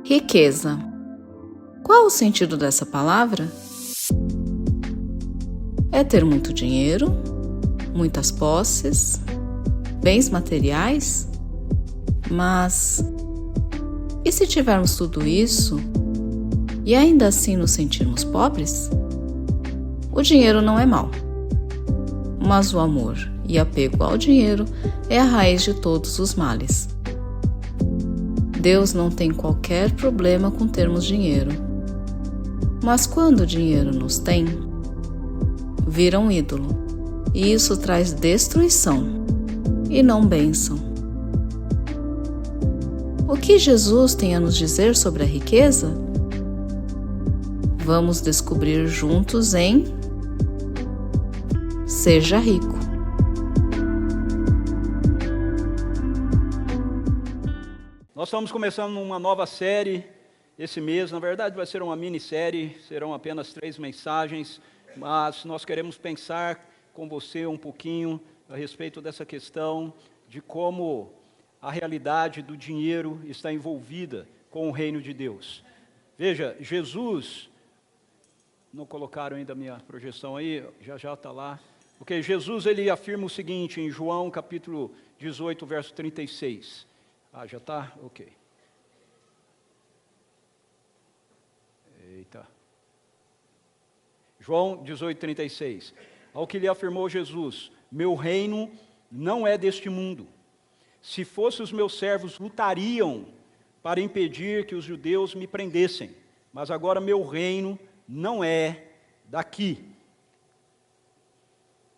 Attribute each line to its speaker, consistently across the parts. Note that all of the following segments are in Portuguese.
Speaker 1: Riqueza. Qual o sentido dessa palavra? É ter muito dinheiro, muitas posses, bens materiais? Mas e se tivermos tudo isso e ainda assim nos sentirmos pobres? O dinheiro não é mau, mas o amor e apego ao dinheiro é a raiz de todos os males. Deus não tem qualquer problema com termos dinheiro, mas quando o dinheiro nos tem, vira um ídolo, e isso traz destruição e não bênção. O que Jesus tem a nos dizer sobre a riqueza? Vamos descobrir juntos em Seja Rico.
Speaker 2: Nós estamos começando uma nova série esse mês. Na verdade vai ser uma minissérie, serão apenas 3 mensagens, mas nós queremos pensar com você um pouquinho a respeito dessa questão de como a realidade do dinheiro está envolvida com o reino de Deus. Veja, Jesus, não colocaram ainda a minha projeção aí, já está lá. Ok, Jesus ele afirma o seguinte em João capítulo 18, verso 36. Já está? Ok. Eita. João 18, 36. Ao que lhe afirmou Jesus: meu reino não é deste mundo. Se fossem os meus servos, lutariam para impedir que os judeus me prendessem. Mas agora meu reino não é daqui.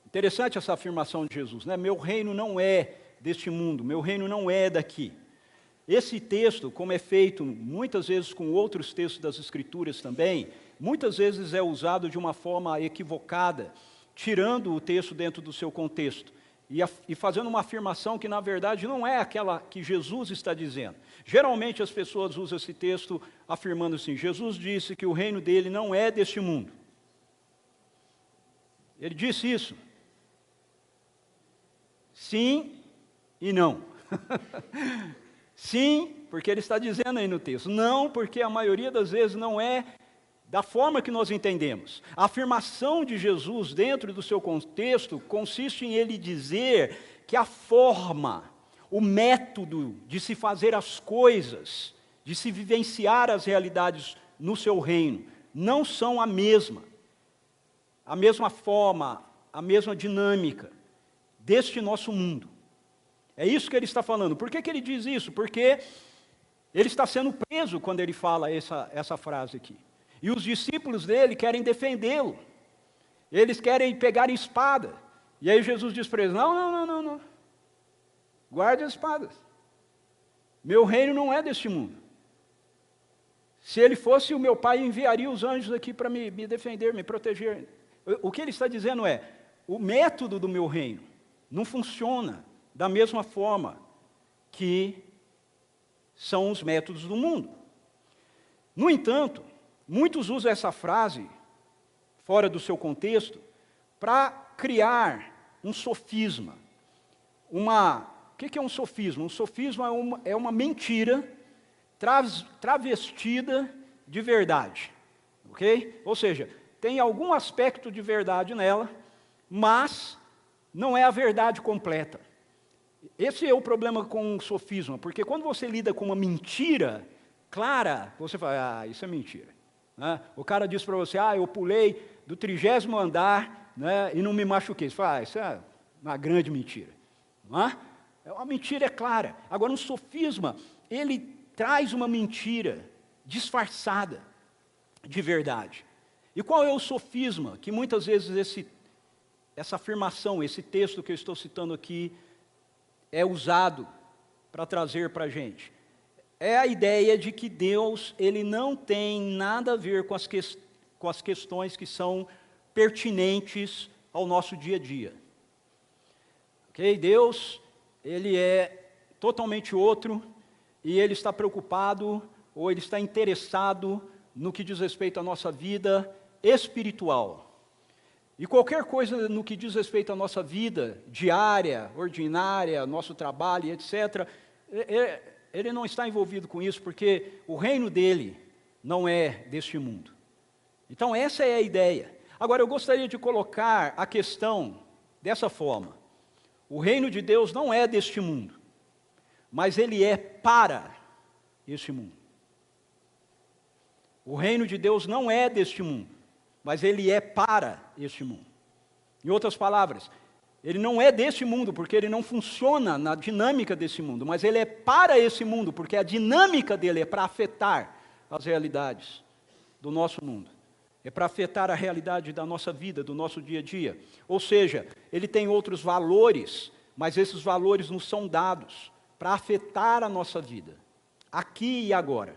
Speaker 2: Interessante essa afirmação de Jesus, né? Meu reino não é deste mundo, meu reino não é daqui. Esse texto, como é feito muitas vezes com outros textos das Escrituras também, muitas vezes é usado de uma forma equivocada, tirando o texto dentro do seu contexto e fazendo uma afirmação que, na verdade, não é aquela que Jesus está dizendo. Geralmente as pessoas usam esse texto afirmando assim: Jesus disse que o reino dele não é deste mundo. Ele disse isso? Sim e não. Sim, porque ele está dizendo aí no texto. Não, porque a maioria das vezes não é da forma que nós entendemos. A afirmação de Jesus dentro do seu contexto consiste em ele dizer que a forma, o método de se fazer as coisas, de se vivenciar as realidades no seu reino, não são a mesma forma, a mesma dinâmica deste nosso mundo. É isso que ele está falando. Por que ele diz isso? Porque ele está sendo preso quando ele fala essa frase aqui. E os discípulos dele querem defendê-lo. Eles querem pegar espada. E aí Jesus diz para eles: não. Guarde as espadas. Meu reino não é deste mundo. Se ele fosse, o meu pai enviaria os anjos aqui para me defender, me proteger. O que ele está dizendo é: o método do meu reino não funciona da mesma forma que são os métodos do mundo. No entanto, muitos usam essa frase, fora do seu contexto, para criar um sofisma. O que é um sofisma? Um sofisma é uma mentira travestida de verdade. Ok? Ou seja, tem algum aspecto de verdade nela, mas não é a verdade completa. Esse é o problema com o sofisma, porque quando você lida com uma mentira clara, você fala: isso é mentira. Né? O cara diz para você: eu pulei do 30º andar, né, e não me machuquei. Você fala: isso é uma grande mentira. Não é? Uma mentira é clara. Agora, um sofisma, ele traz uma mentira disfarçada de verdade. E qual é o sofisma? Que muitas vezes essa afirmação, esse texto que eu estou citando aqui, é usado para trazer para a gente. É a ideia de que Deus ele não tem nada a ver com as questões que são pertinentes ao nosso dia a dia. Ok? Deus, ele é totalmente outro e ele está preocupado ou ele está interessado no que diz respeito à nossa vida espiritual. E qualquer coisa no que diz respeito à nossa vida diária, ordinária, nosso trabalho, etc., ele não está envolvido com isso, porque o reino dele não é deste mundo. Então essa é a ideia. Agora eu gostaria de colocar a questão dessa forma. O reino de Deus não é deste mundo, mas ele é para este mundo. O reino de Deus não é deste mundo, mas ele é para este mundo. Em outras palavras, ele não é deste mundo, porque ele não funciona na dinâmica desse mundo, mas ele é para esse mundo, porque a dinâmica dele é para afetar as realidades do nosso mundo. É para afetar a realidade da nossa vida, do nosso dia a dia. Ou seja, ele tem outros valores, mas esses valores nos são dados para afetar a nossa vida, aqui e agora.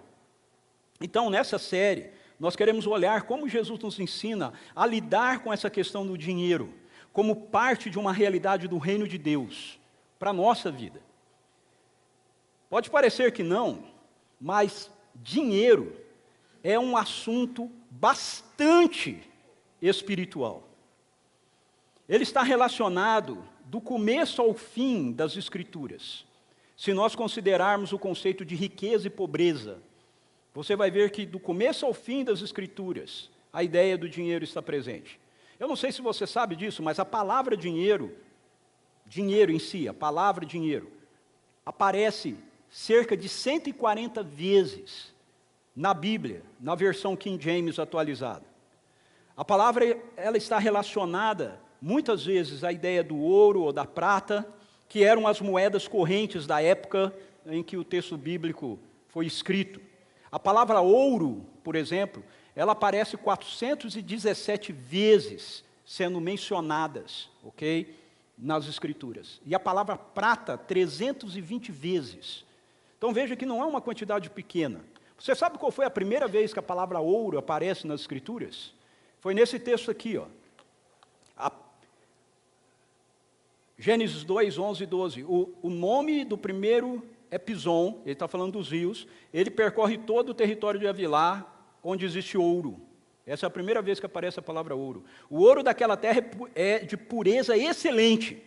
Speaker 2: Então, nessa série, nós queremos olhar como Jesus nos ensina a lidar com essa questão do dinheiro, como parte de uma realidade do reino de Deus, para a nossa vida. Pode parecer que não, mas dinheiro é um assunto bastante espiritual. Ele está relacionado do começo ao fim das Escrituras. Se nós considerarmos o conceito de riqueza e pobreza, você vai ver que do começo ao fim das Escrituras, a ideia do dinheiro está presente. Eu não sei se você sabe disso, mas a palavra dinheiro, dinheiro em si, a palavra dinheiro, aparece cerca de 140 vezes na Bíblia, na versão King James atualizada. A palavra ela está relacionada muitas vezes à ideia do ouro ou da prata, que eram as moedas correntes da época em que o texto bíblico foi escrito. A palavra ouro, por exemplo, ela aparece 417 vezes sendo mencionadas, ok? Nas Escrituras. E a palavra prata, 320 vezes. Então veja que não é uma quantidade pequena. Você sabe qual foi a primeira vez que a palavra ouro aparece nas Escrituras? Foi nesse texto aqui, ó. Gênesis 2, 11 e 12. O nome do primeiro é Pison, ele está falando dos rios. Ele percorre todo o território de Havilá, onde existe ouro. Essa é a primeira vez que aparece a palavra ouro. O ouro daquela terra é de pureza excelente,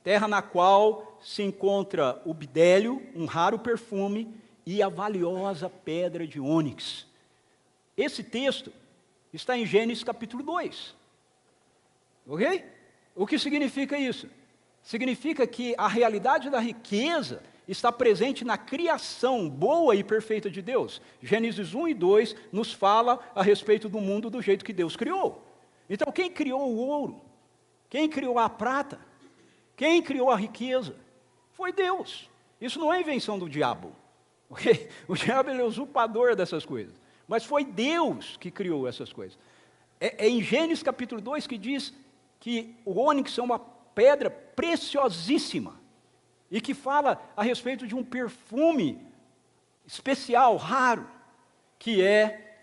Speaker 2: terra na qual se encontra o bidélio, um raro perfume, e a valiosa pedra de ônix. Esse texto está em Gênesis capítulo 2. Ok? O que significa isso? Significa que a realidade da riqueza está presente na criação boa e perfeita de Deus. Gênesis 1 e 2 nos fala a respeito do mundo do jeito que Deus criou. Então, quem criou o ouro? Quem criou a prata? Quem criou a riqueza? Foi Deus. Isso não é invenção do diabo. Okay? O diabo é o usurpador dessas coisas. Mas foi Deus que criou essas coisas. É em Gênesis capítulo 2 que diz que o ônix é uma pedra preciosíssima. E que fala a respeito de um perfume especial, raro, que é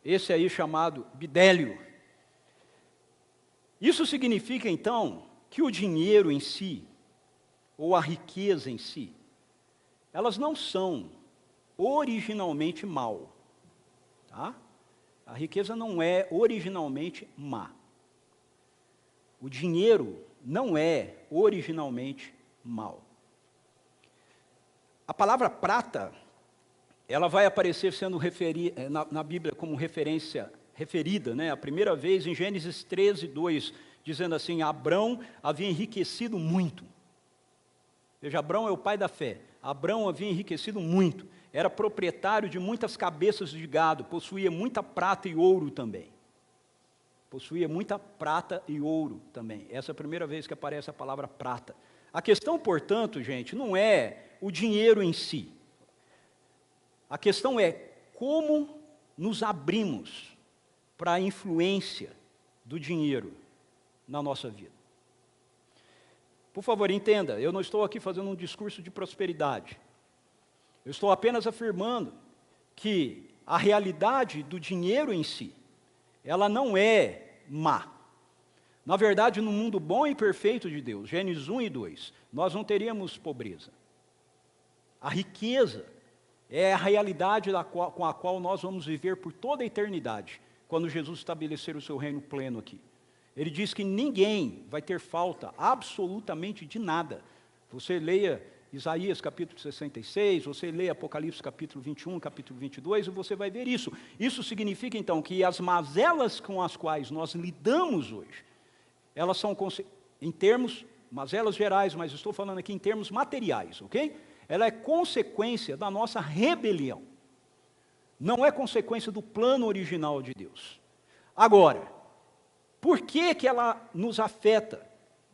Speaker 2: esse aí chamado bidélio. Isso significa, então, que o dinheiro em si, ou a riqueza em si, elas não são originalmente mal. Tá? A riqueza não é originalmente má. O dinheiro não é originalmente mal. A palavra prata, ela vai aparecer sendo na Bíblia como referida, né? A primeira vez em Gênesis 13, 2, dizendo assim: Abrão havia enriquecido muito. Veja, Abrão é o pai da fé. Abrão havia enriquecido muito. Era proprietário de muitas cabeças de gado, possuía muita prata e ouro também. Possuía muita prata e ouro também. Essa é a primeira vez que aparece a palavra prata. A questão, portanto, gente, não é o dinheiro em si. A questão é como nos abrimos para a influência do dinheiro na nossa vida. Por favor, entenda, eu não estou aqui fazendo um discurso de prosperidade. Eu estou apenas afirmando que a realidade do dinheiro em si, ela não é má. Na verdade, no mundo bom e perfeito de Deus, Gênesis 1 e 2, nós não teríamos pobreza. A riqueza é a realidade com a qual nós vamos viver por toda a eternidade, quando Jesus estabelecer o seu reino pleno aqui. Ele diz que ninguém vai ter falta absolutamente de nada. Você leia Isaías capítulo 66, você lê Apocalipse capítulo 21, capítulo 22, e você vai ver isso. Isso significa então que as mazelas com as quais nós lidamos hoje, elas são, em termos, mazelas gerais, mas estou falando aqui em termos materiais, ok? Ela é consequência da nossa rebelião. Não é consequência do plano original de Deus. Agora, por que ela nos afeta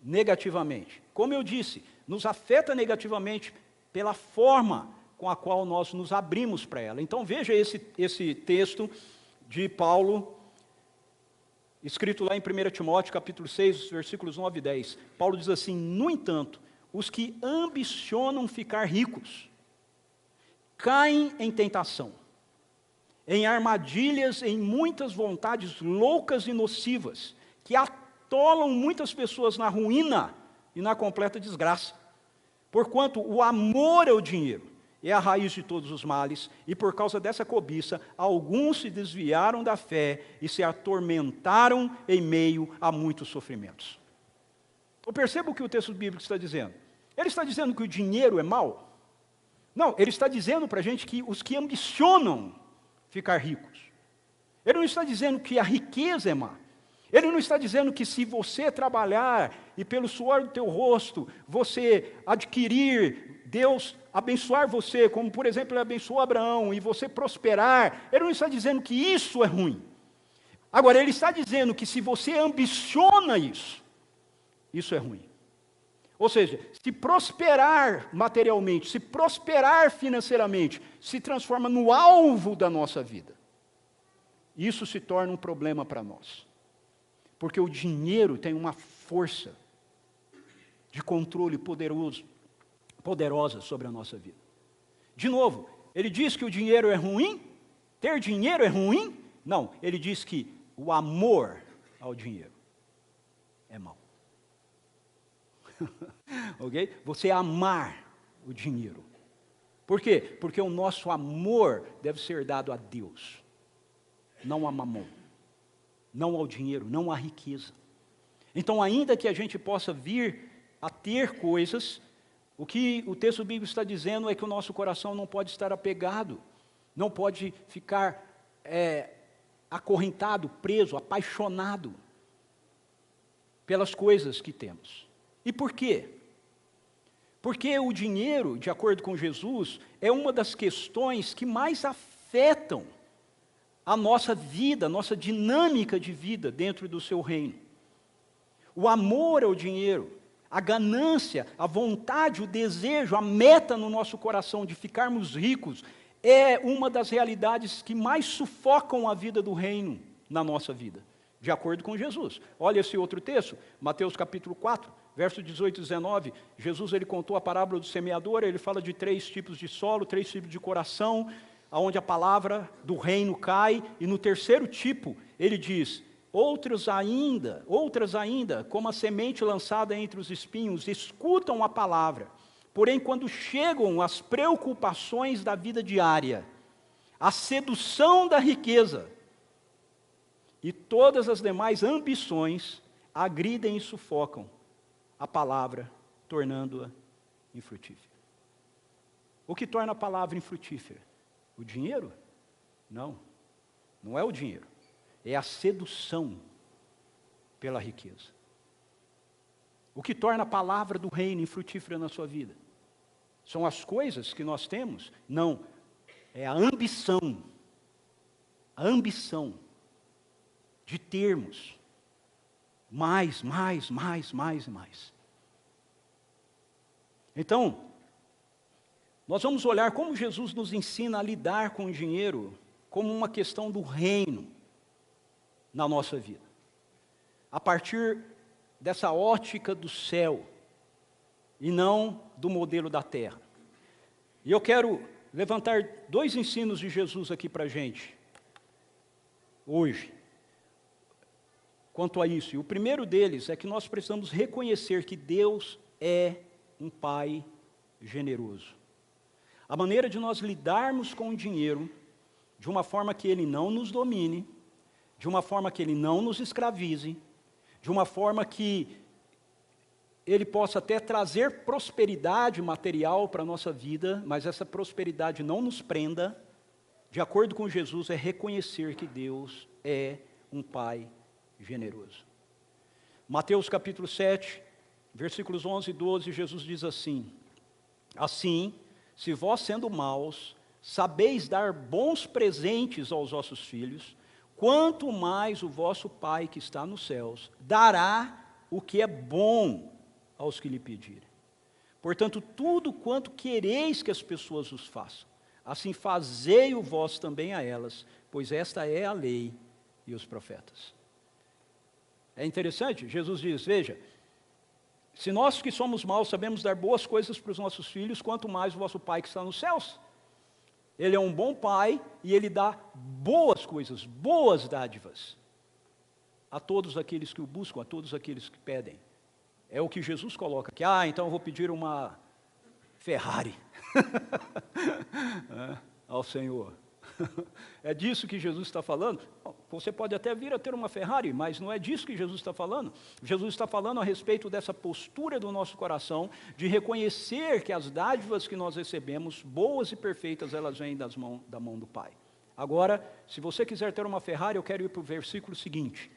Speaker 2: negativamente? Como eu disse, nos afeta negativamente pela forma com a qual nós nos abrimos para ela. Então veja esse texto de Paulo, escrito lá em 1 Timóteo, capítulo 6, versículos 9 e 10. Paulo diz assim: no entanto, os que ambicionam ficar ricos, caem em tentação, em armadilhas, em muitas vontades loucas e nocivas, que atolam muitas pessoas na ruína e na completa desgraça. Porquanto o amor ao dinheiro é a raiz de todos os males, e por causa dessa cobiça, alguns se desviaram da fé e se atormentaram em meio a muitos sofrimentos. Eu percebo o que o texto bíblico está dizendo. Ele está dizendo que o dinheiro é mau? Não, ele está dizendo para a gente que os que ambicionam ficar ricos. Ele não está dizendo que a riqueza é má. Ele não está dizendo que se você trabalhar e pelo suor do teu rosto você adquirir, Deus abençoar você, como por exemplo ele abençoou Abraão, e você prosperar, ele não está dizendo que isso é ruim. Agora, ele está dizendo que se você ambiciona isso, isso é ruim. Ou seja, se prosperar materialmente, se prosperar financeiramente, se transforma no alvo da nossa vida, isso se torna um problema para nós. Porque o dinheiro tem uma força de controle poderosa sobre a nossa vida. De novo, ele diz que o dinheiro é ruim? Ter dinheiro é ruim? Não, ele diz que o amor ao dinheiro é mau. Ok? Você amar o dinheiro. Por quê? Porque o nosso amor deve ser dado a Deus, não a mamon. Não ao dinheiro, não à riqueza. Então, ainda que a gente possa vir a ter coisas, o que o texto bíblico está dizendo é que o nosso coração não pode estar apegado, não pode ficar acorrentado, preso, apaixonado pelas coisas que temos. E por quê? Porque o dinheiro, de acordo com Jesus, é uma das questões que mais afetam a nossa vida, a nossa dinâmica de vida dentro do seu reino. O amor ao dinheiro, a ganância, a vontade, o desejo, a meta no nosso coração de ficarmos ricos, é uma das realidades que mais sufocam a vida do reino na nossa vida, de acordo com Jesus. Olha esse outro texto, Mateus capítulo 4, verso 18 e 19, Jesus ele contou a parábola do semeador, ele fala de 3 tipos de solo, 3 tipos de coração, aonde a palavra do reino cai, e no terceiro tipo, ele diz, outras ainda, como a semente lançada entre os espinhos, escutam a palavra, porém quando chegam as preocupações da vida diária, a sedução da riqueza, e todas as demais ambições, agridem e sufocam a palavra, tornando-a infrutífera. O que torna a palavra infrutífera? O dinheiro? Não, não é o dinheiro. É a sedução pela riqueza. O que torna a palavra do reino infrutífera na sua vida? São as coisas que nós temos? Não, é a ambição. A ambição de termos mais. Então, nós vamos olhar como Jesus nos ensina a lidar com o dinheiro como uma questão do reino na nossa vida. A partir dessa ótica do céu e não do modelo da terra. E eu quero levantar 2 ensinos de Jesus aqui para a gente, hoje, quanto a isso. E o primeiro deles é que nós precisamos reconhecer que Deus é um Pai generoso. A maneira de nós lidarmos com o dinheiro, de uma forma que ele não nos domine, de uma forma que ele não nos escravize, de uma forma que ele possa até trazer prosperidade material para a nossa vida, mas essa prosperidade não nos prenda. De acordo com Jesus, é reconhecer que Deus é um Pai generoso. Mateus capítulo 7, versículos 11 e 12, Jesus diz assim: assim, se vós sendo maus, sabeis dar bons presentes aos vossos filhos, quanto mais o vosso Pai que está nos céus dará o que é bom aos que lhe pedirem. Portanto, tudo quanto quereis que as pessoas os façam, assim fazei-o vós também a elas, pois esta é a lei e os profetas. É interessante, Jesus diz, veja, se nós que somos maus sabemos dar boas coisas para os nossos filhos, quanto mais o vosso Pai que está nos céus. Ele é um bom Pai e Ele dá boas coisas, boas dádivas a todos aqueles que o buscam, a todos aqueles que pedem. É o que Jesus coloca aqui. Então eu vou pedir uma Ferrari ao Senhor. É disso que Jesus está falando? Você pode até vir a ter uma Ferrari, mas não é disso que Jesus está falando. Jesus está falando a respeito dessa postura do nosso coração, de reconhecer que as dádivas que nós recebemos, boas e perfeitas, elas vêm da mão do Pai. Agora, se você quiser ter uma Ferrari, eu quero ir para o versículo seguinte.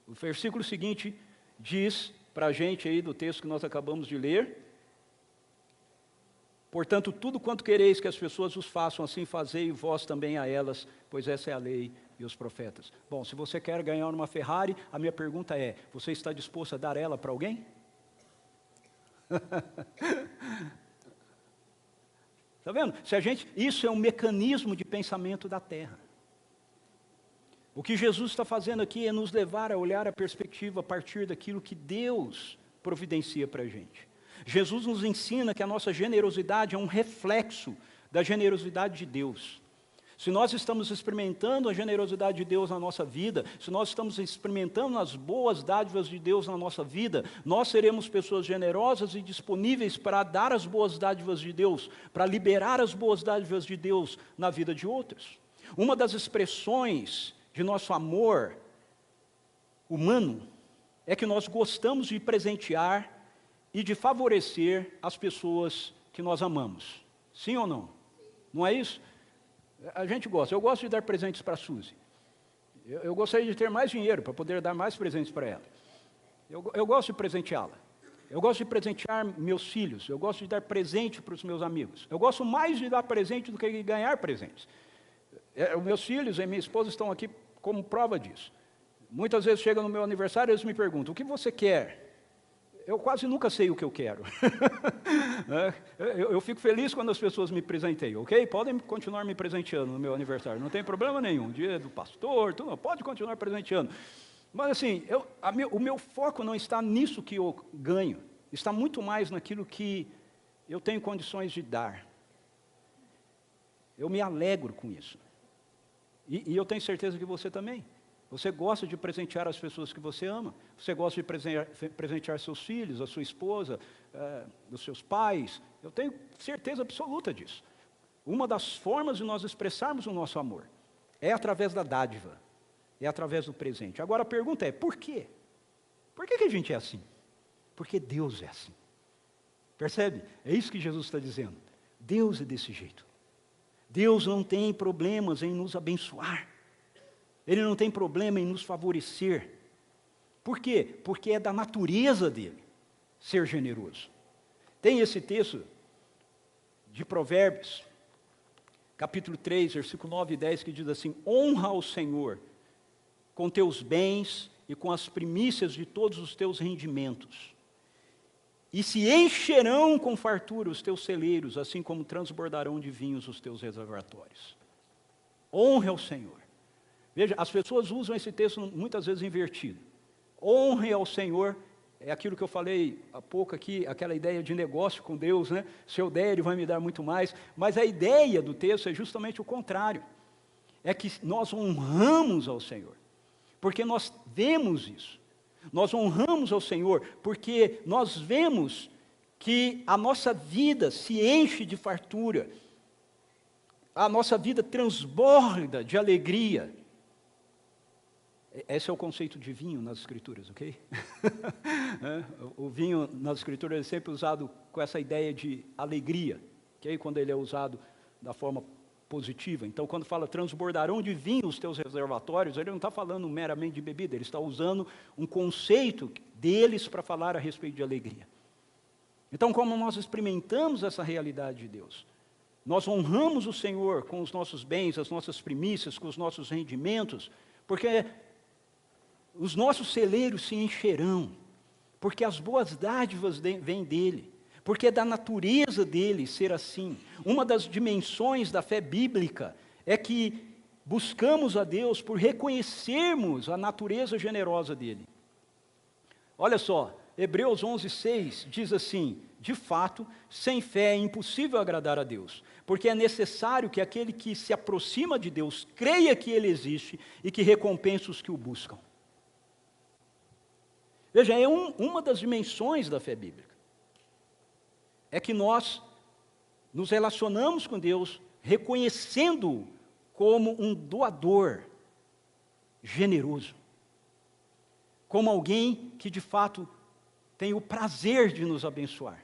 Speaker 2: O versículo seguinte diz para a gente aí do texto que nós acabamos de ler: portanto, tudo quanto quereis que as pessoas os façam, assim fazei vós também a elas, pois essa é a lei e os profetas. Bom, se você quer ganhar uma Ferrari, a minha pergunta é, você está disposto a dar ela para alguém? Está vendo? Isso é um mecanismo de pensamento da terra. O que Jesus está fazendo aqui é nos levar a olhar a perspectiva a partir daquilo que Deus providencia para a gente. Jesus nos ensina que a nossa generosidade é um reflexo da generosidade de Deus. Se nós estamos experimentando a generosidade de Deus na nossa vida, se nós estamos experimentando as boas dádivas de Deus na nossa vida, nós seremos pessoas generosas e disponíveis para dar as boas dádivas de Deus, para liberar as boas dádivas de Deus na vida de outros. Uma das expressões de nosso amor humano é que nós gostamos de presentear e de favorecer as pessoas que nós amamos. Sim ou não? Não é isso? A gente gosta. Eu gosto de dar presentes para a Suzy. Eu gostaria de ter mais dinheiro para poder dar mais presentes para ela. Eu gosto de presenteá-la. Eu gosto de presentear meus filhos. Eu gosto de dar presente para os meus amigos. Eu gosto mais de dar presente do que de ganhar presentes. Os meus filhos e minha esposa estão aqui como prova disso. Muitas vezes chegam no meu aniversário e eles me perguntam, o que você quer? Eu quase nunca sei o que eu quero. Eu fico feliz quando as pessoas me presenteiam, ok? Podem continuar me presenteando no meu aniversário, não tem problema nenhum. Dia do pastor, tudo, pode continuar presenteando. Mas assim, o meu foco não está nisso que eu ganho, está muito mais naquilo que eu tenho condições de dar. Eu me alegro com isso. E eu tenho certeza que você também. Você gosta de presentear as pessoas que você ama. Você gosta de presentear seus filhos, a sua esposa, os seus pais. Eu tenho certeza absoluta disso. Uma das formas de nós expressarmos o nosso amor é através da dádiva, é através do presente. Agora a pergunta é, por quê? Por que a gente é assim? Porque Deus é assim. Percebe? É isso que Jesus está dizendo. Deus é desse jeito. Deus não tem problemas em nos abençoar. Ele não tem problema em nos favorecer. Por quê? Porque é da natureza dele ser generoso. Tem esse texto de Provérbios, capítulo 3, versículo 9 e 10, que diz assim: honra ao Senhor com teus bens e com as primícias de todos os teus rendimentos. E se encherão com fartura os teus celeiros, assim como transbordarão de vinhos os teus reservatórios. Honre ao Senhor. Veja, as pessoas usam esse texto muitas vezes invertido. Honre ao Senhor, é aquilo que eu falei há pouco aqui, aquela ideia de negócio com Deus, né? Se eu der, Ele vai me dar muito mais. Mas a ideia do texto é justamente o contrário. É que nós honramos ao Senhor, porque nós vemos isso. Nós honramos ao Senhor porque nós vemos que a nossa vida se enche de fartura, a nossa vida transborda de alegria. Esse é o conceito de vinho nas Escrituras, ok? O vinho nas Escrituras é sempre usado com essa ideia de alegria, ok? Quando ele é usado da forma positiva. Então, quando fala transbordarão de vinho os teus reservatórios, ele não está falando meramente de bebida, ele está usando um conceito deles para falar a respeito de alegria. Então, como nós experimentamos essa realidade de Deus, nós honramos o Senhor com os nossos bens, as nossas primícias, com os nossos rendimentos, porque os nossos celeiros se encherão, porque as boas dádivas vêm dele, porque é da natureza dele ser assim. Uma das dimensões da fé bíblica é que buscamos a Deus por reconhecermos a natureza generosa dele. Olha só, Hebreus 11:6 diz assim: de fato, sem fé é impossível agradar a Deus, porque é necessário que aquele que se aproxima de Deus creia que ele existe e que recompensa os que o buscam. Veja, é uma das dimensões da fé bíblica. É que nós nos relacionamos com Deus reconhecendo-o como um doador generoso, como alguém que de fato tem o prazer de nos abençoar.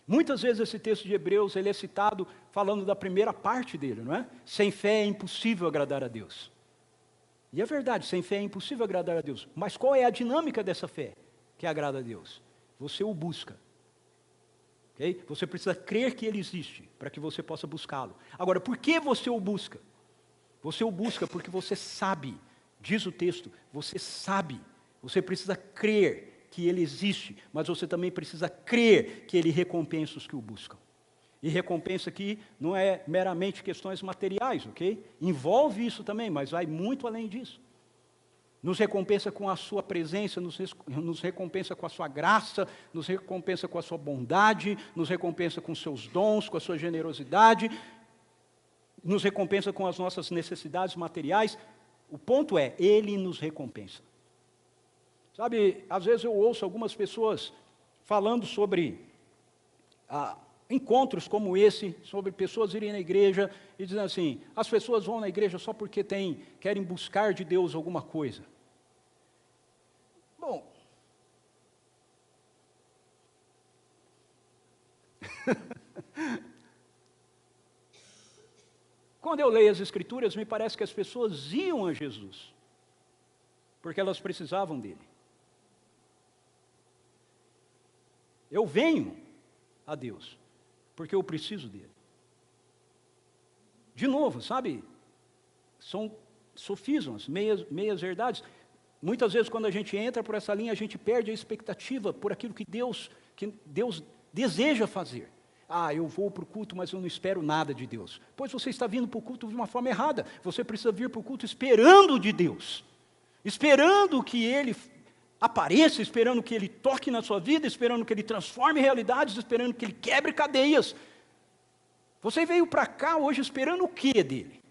Speaker 2: Muitas vezes esse texto de Hebreus ele é citado falando da primeira parte dele, não é? Sem fé é impossível agradar a Deus. E é verdade, sem fé é impossível agradar a Deus. Mas qual é a dinâmica dessa fé que agrada a Deus? Você o busca. Okay? Você precisa crer que ele existe, para que você possa buscá-lo. Agora, por que você o busca? Você o busca porque você sabe, diz o texto, você sabe, você precisa crer que ele existe, mas você também precisa crer que ele recompensa os que o buscam. E recompensa aqui não é meramente questões materiais, ok? Envolve isso também, mas vai muito além disso. Nos recompensa com a sua presença, nos recompensa com a sua graça, nos recompensa com a sua bondade, nos recompensa com seus dons, com a sua generosidade, nos recompensa com as nossas necessidades materiais. O ponto é, ele nos recompensa. Sabe, às vezes eu ouço algumas pessoas falando sobre encontros como esse, sobre pessoas irem na igreja e dizendo assim, as pessoas vão na igreja só porque querem buscar de Deus alguma coisa. Bom, quando eu leio as Escrituras, me parece que as pessoas iam a Jesus, porque elas precisavam dele. Eu venho a Deus, porque eu preciso dele. De novo, sabe, são sofismas, meias verdades. Muitas vezes quando a gente entra por essa linha, a gente perde a expectativa por aquilo que Deus deseja fazer. Eu vou para o culto, mas eu não espero nada de Deus. Pois você está vindo para o culto de uma forma errada. Você precisa vir para o culto esperando de Deus. Esperando que Ele apareça, esperando que Ele toque na sua vida, esperando que Ele transforme realidades, esperando que Ele quebre cadeias. Você veio para cá hoje esperando o quê dele?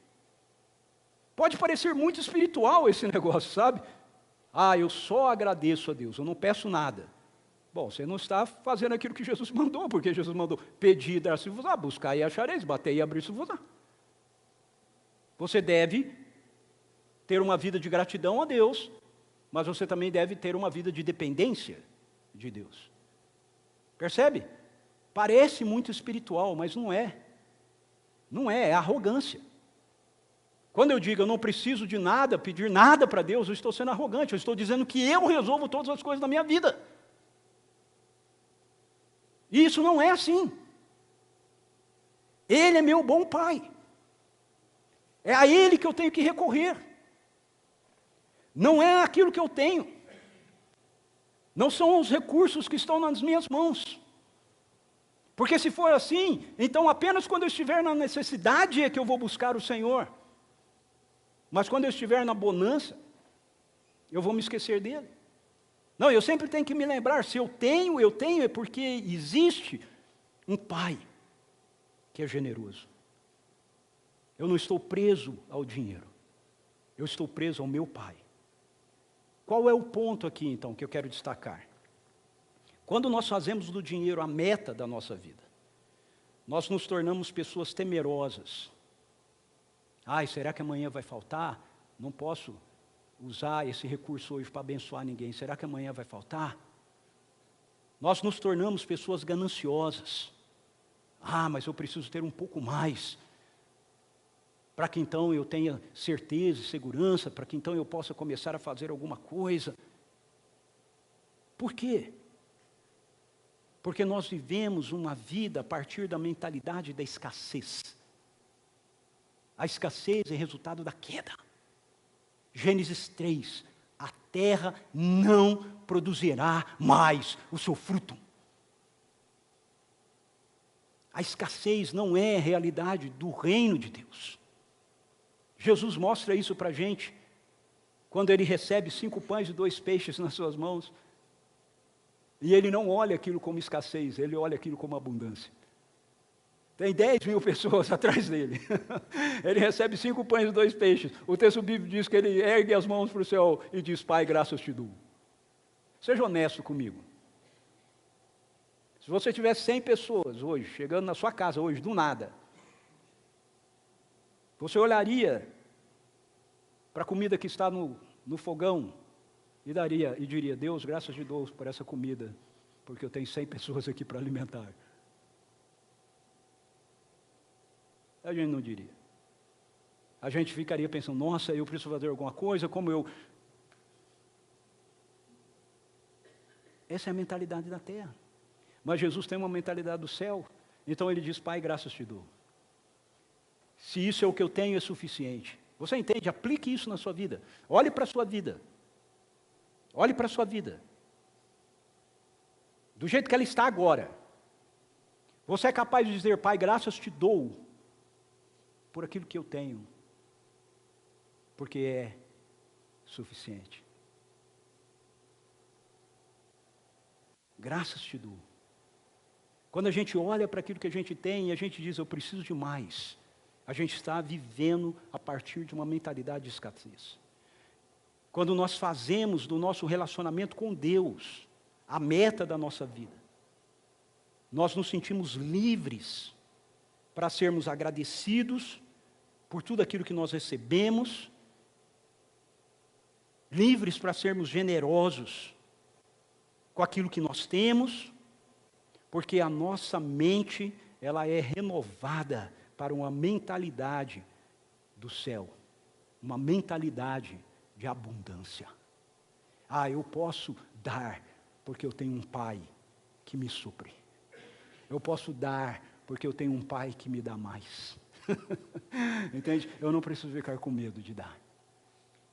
Speaker 2: Pode parecer muito espiritual esse negócio, sabe? Eu só agradeço a Deus, eu não peço nada. Bom, você não está fazendo aquilo que Jesus mandou, porque Jesus mandou pedir e dar-se-vos-á, buscar e achareis, bater e abrir-se-vos-á. Você deve ter uma vida de gratidão a Deus, mas você também deve ter uma vida de dependência de Deus. Percebe? Parece muito espiritual, mas não é. Não é, é arrogância. Quando eu digo eu não preciso de nada, pedir nada para Deus, eu estou sendo arrogante, eu estou dizendo que eu resolvo todas as coisas da minha vida. E isso não é assim. Ele é meu bom pai. É a Ele que eu tenho que recorrer. Não é aquilo que eu tenho. Não são os recursos que estão nas minhas mãos. Porque se for assim, então apenas quando eu estiver na necessidade é que eu vou buscar o Senhor. Mas quando eu estiver na bonança, eu vou me esquecer dele. Não, eu sempre tenho que me lembrar, se eu tenho é porque existe um pai que é generoso. Eu não estou preso ao dinheiro, eu estou preso ao meu pai. Qual é o ponto aqui então que eu quero destacar? Quando nós fazemos do dinheiro a meta da nossa vida, nós nos tornamos pessoas temerosas. Será que amanhã vai faltar? Não posso usar esse recurso hoje para abençoar ninguém, será que amanhã vai faltar? Nós nos tornamos pessoas gananciosas. Mas eu preciso ter um pouco mais, para que então eu tenha certeza e segurança, para que então eu possa começar a fazer alguma coisa. Por quê? Porque nós vivemos uma vida a partir da mentalidade da escassez. A escassez é resultado da queda. Gênesis 3, a terra não produzirá mais o seu fruto. A escassez não é a realidade do reino de Deus. Jesus mostra isso para a gente, quando ele recebe 5 pães e 2 peixes nas suas mãos, e ele não olha aquilo como escassez, ele olha aquilo como abundância. Tem 10.000 pessoas atrás dele. Ele recebe 5 pães e 2 peixes. O texto bíblico diz que ele ergue as mãos para o céu e diz: Pai, graças te dou. Seja honesto comigo. Se você tivesse 100 pessoas hoje, chegando na sua casa hoje, do nada, você olharia para a comida que está no fogão e diria: Deus, graças te dou por essa comida, porque eu tenho 100 pessoas aqui para alimentar. A gente não diria. A gente ficaria pensando: nossa, eu preciso fazer alguma coisa, Essa é a mentalidade da terra. Mas Jesus tem uma mentalidade do céu. Então ele diz: Pai, graças te dou. Se isso é o que eu tenho, é suficiente. Você entende? Aplique isso na sua vida. Olhe para a sua vida. Olhe para a sua vida. Do jeito que ela está agora. Você é capaz de dizer: Pai, graças te dou por aquilo que eu tenho, porque é suficiente. Graças te dou. Quando a gente olha para aquilo que a gente tem e a gente diz: eu preciso de mais, a gente está vivendo a partir de uma mentalidade de escassez. Quando nós fazemos do nosso relacionamento com Deus a meta da nossa vida, nós nos sentimos livres para sermos agradecidos por tudo aquilo que nós recebemos, livres para sermos generosos com aquilo que nós temos, porque a nossa mente, ela é renovada para uma mentalidade do céu, uma mentalidade de abundância. Eu posso dar porque eu tenho um Pai que me supre. Eu posso dar porque eu tenho um Pai que me dá mais. Entende? Eu não preciso ficar com medo de dar.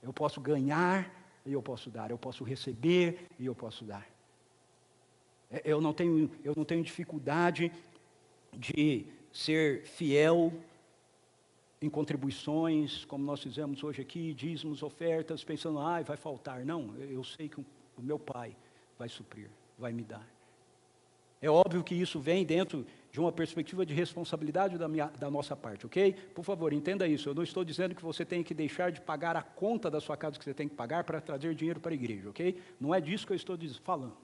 Speaker 2: Eu posso ganhar e eu posso dar. Eu posso receber e eu posso dar. Eu não tenho dificuldade de ser fiel em contribuições, como nós fizemos hoje aqui, dízimos, ofertas, pensando: vai faltar. Não, eu sei que o meu Pai vai suprir, vai me dar. É óbvio que isso vem dentro de uma perspectiva de responsabilidade da nossa parte, ok? Por favor, entenda isso. Eu não estou dizendo que você tem que deixar de pagar a conta da sua casa que você tem que pagar para trazer dinheiro para a igreja, ok? Não é disso que eu estou falando.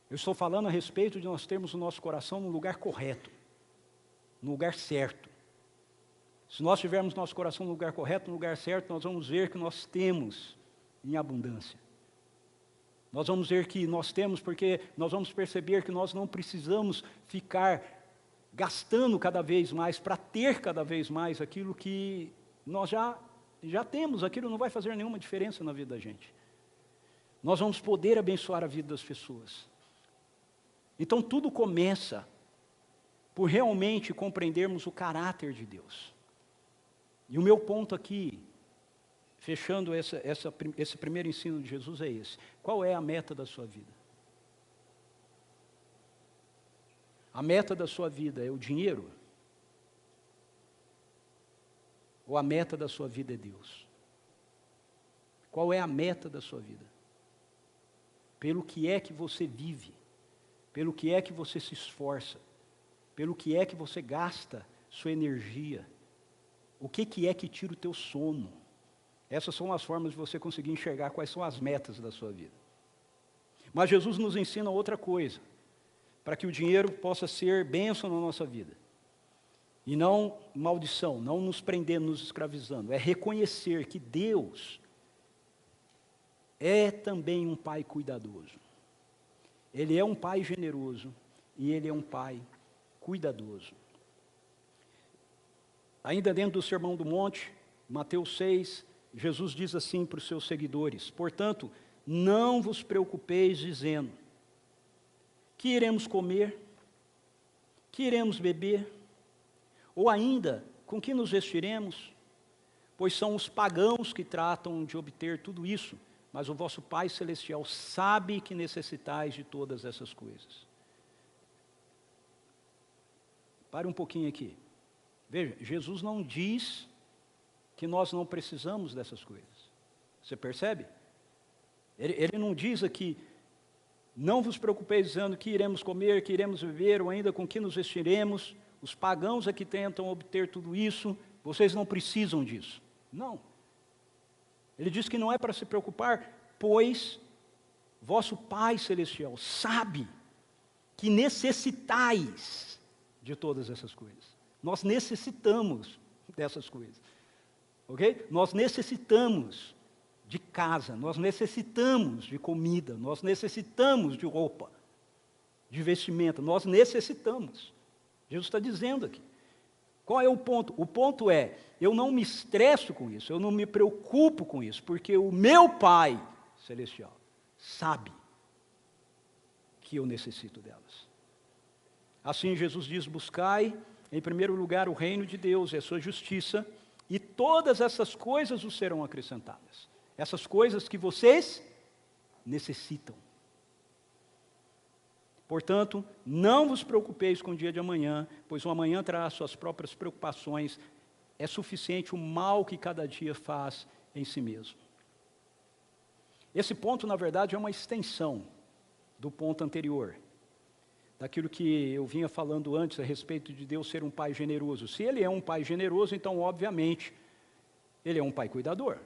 Speaker 2: Eu estou falando a respeito de nós termos o nosso coração no lugar correto, no lugar certo. Se nós tivermos nosso coração no lugar correto, no lugar certo, nós vamos ver que nós temos em abundância. Nós vamos ver que nós temos, porque nós vamos perceber que nós não precisamos ficar gastando cada vez mais para ter cada vez mais aquilo que nós já temos. Aquilo não vai fazer nenhuma diferença na vida da gente. Nós vamos poder abençoar a vida das pessoas. Então tudo começa por realmente compreendermos o caráter de Deus. E o meu ponto aqui, fechando esse primeiro ensino de Jesus, é esse. Qual é a meta da sua vida? A meta da sua vida é o dinheiro? Ou a meta da sua vida é Deus? Qual é a meta da sua vida? Pelo que é que você vive? Pelo que é que você se esforça? Pelo que é que você gasta sua energia? O que é que tira o teu sono? Essas são as formas de você conseguir enxergar quais são as metas da sua vida. Mas Jesus nos ensina outra coisa, para que o dinheiro possa ser bênção na nossa vida. E não maldição, não nos prendendo, nos escravizando. É reconhecer que Deus é também um pai cuidadoso. Ele é um pai generoso e ele é um pai cuidadoso. Ainda dentro do Sermão do Monte, Mateus 6, Jesus diz assim para os seus seguidores: portanto, não vos preocupeis dizendo, que iremos comer, que iremos beber, ou ainda, com que nos vestiremos? Pois são os pagãos que tratam de obter tudo isso, mas o vosso Pai Celestial sabe que necessitais de todas essas coisas. Pare um pouquinho aqui. Veja, Jesus não diz que nós não precisamos dessas coisas. Você percebe? Ele não diz aqui, não vos preocupeis dizendo que iremos comer, que iremos beber, ou ainda com que nos vestiremos. Os pagãos é que tentam obter tudo isso, vocês não precisam disso. Não. Ele diz que não é para se preocupar, pois vosso Pai Celestial sabe que necessitais de todas essas coisas. Nós necessitamos dessas coisas. Ok? Nós necessitamos de casa, nós necessitamos de comida, nós necessitamos de roupa, de vestimenta, nós necessitamos. Jesus está dizendo aqui. Qual é o ponto? O ponto é, eu não me estresso com isso, eu não me preocupo com isso, porque o meu Pai Celestial sabe que eu necessito delas. Assim Jesus diz, buscai em primeiro lugar o reino de Deus e a sua justiça, e todas essas coisas vos serão acrescentadas. Essas coisas que vocês necessitam. Portanto, não vos preocupeis com o dia de amanhã, pois o amanhã trará suas próprias preocupações. É suficiente o mal que cada dia faz em si mesmo. Esse ponto, na verdade, é uma extensão do ponto anterior, daquilo que eu vinha falando antes a respeito de Deus ser um pai generoso. Se ele é um pai generoso, então, obviamente, ele é um pai cuidador.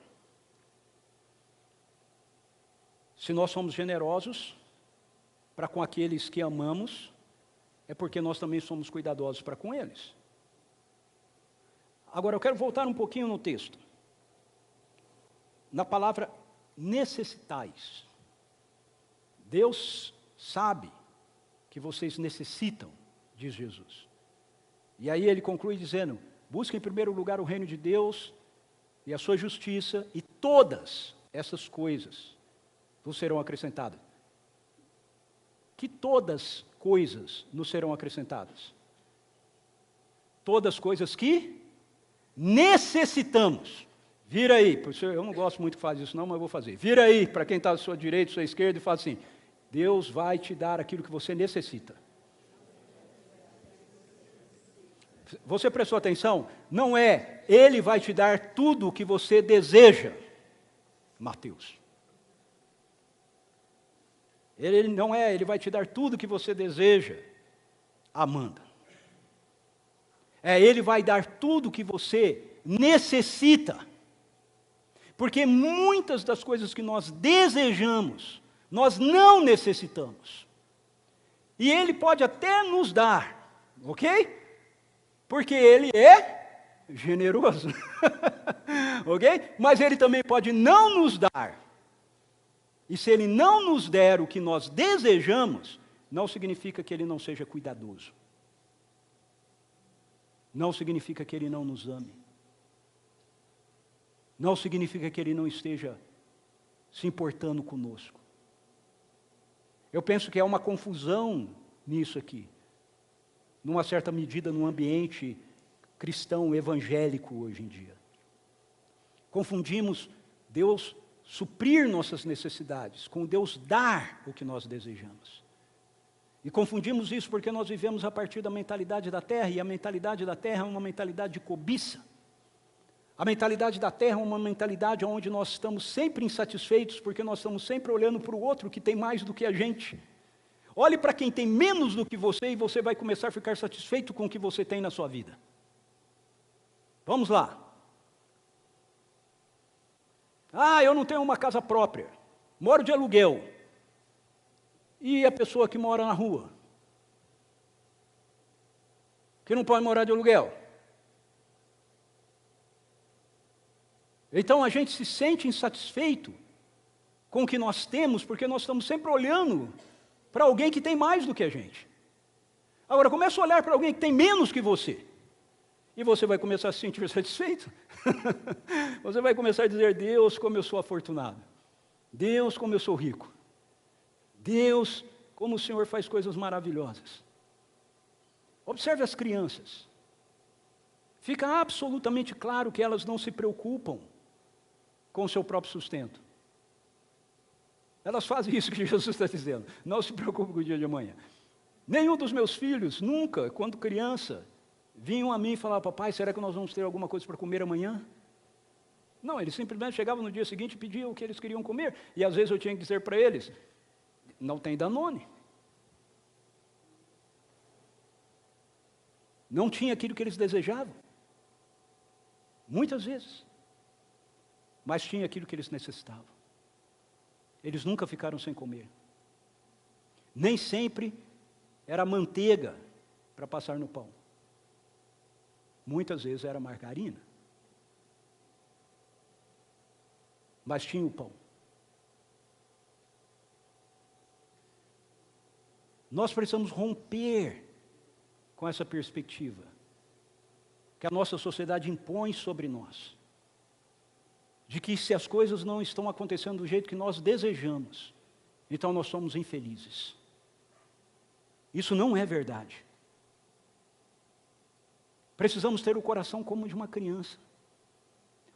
Speaker 2: Se nós somos generosos para com aqueles que amamos, é porque nós também somos cuidadosos para com eles. Agora, eu quero voltar um pouquinho no texto. Na palavra necessitais. Deus sabe que vocês necessitam, diz Jesus. E aí ele conclui dizendo, busquem em primeiro lugar o reino de Deus e a sua justiça, e todas essas coisas vos serão acrescentadas. Que todas coisas nos serão acrescentadas? Todas coisas que necessitamos. Vira aí, eu não gosto muito que faz isso não, mas eu vou fazer. Vira aí, para quem está à sua direita, à sua esquerda, e fala assim, Deus vai te dar aquilo que você necessita. Você prestou atenção? Não é, Ele vai te dar tudo o que você deseja, Mateus. Ele não é, Ele vai te dar tudo o que você deseja, Amanda. Ele vai dar tudo o que você necessita. Porque muitas das coisas que nós desejamos, nós não necessitamos. E Ele pode até nos dar, ok? Porque Ele é generoso, ok? Mas Ele também pode não nos dar. E se Ele não nos der o que nós desejamos, não significa que Ele não seja cuidadoso. Não significa que Ele não nos ame. Não significa que Ele não esteja se importando conosco. Eu penso que há uma confusão nisso aqui. Numa certa medida, num ambiente cristão, evangélico hoje em dia. Confundimos Deus suprir nossas necessidades com Deus dar o que nós desejamos. E confundimos isso porque nós vivemos a partir da mentalidade da terra, e a mentalidade da terra é uma mentalidade de cobiça. A mentalidade da terra é uma mentalidade onde nós estamos sempre insatisfeitos, porque nós estamos sempre olhando para o outro que tem mais do que a gente. Olhe para quem tem menos do que você e você vai começar a ficar satisfeito com o que você tem na sua vida. Vamos lá. Eu não tenho uma casa própria, moro de aluguel. E a pessoa que mora na rua? Que não pode morar de aluguel? Então a gente se sente insatisfeito com o que nós temos, porque nós estamos sempre olhando para alguém que tem mais do que a gente. Agora, começa a olhar para alguém que tem menos que você, e você vai começar a se sentir satisfeito. Você vai começar a dizer: Deus, como eu sou afortunado. Deus, como eu sou rico. Deus, como o Senhor faz coisas maravilhosas. Observe as crianças. Fica absolutamente claro que elas não se preocupam com o seu próprio sustento. Elas fazem isso que Jesus está dizendo. Não se preocupe com o dia de amanhã. Nenhum dos meus filhos, nunca, quando criança, vinham a mim e falavam: papai, será que nós vamos ter alguma coisa para comer amanhã? Não, eles simplesmente chegavam no dia seguinte e pediam o que eles queriam comer. E às vezes eu tinha que dizer para eles: não tem Danone. Não tinha aquilo que eles desejavam. Muitas vezes. Mas tinha aquilo que eles necessitavam. Eles nunca ficaram sem comer. Nem sempre era manteiga para passar no pão. Muitas vezes era margarina. Mas tinha o pão. Nós precisamos romper com essa perspectiva que a nossa sociedade impõe sobre nós, de que se as coisas não estão acontecendo do jeito que nós desejamos, então nós somos infelizes. Isso não é verdade. Precisamos ter o coração como de uma criança.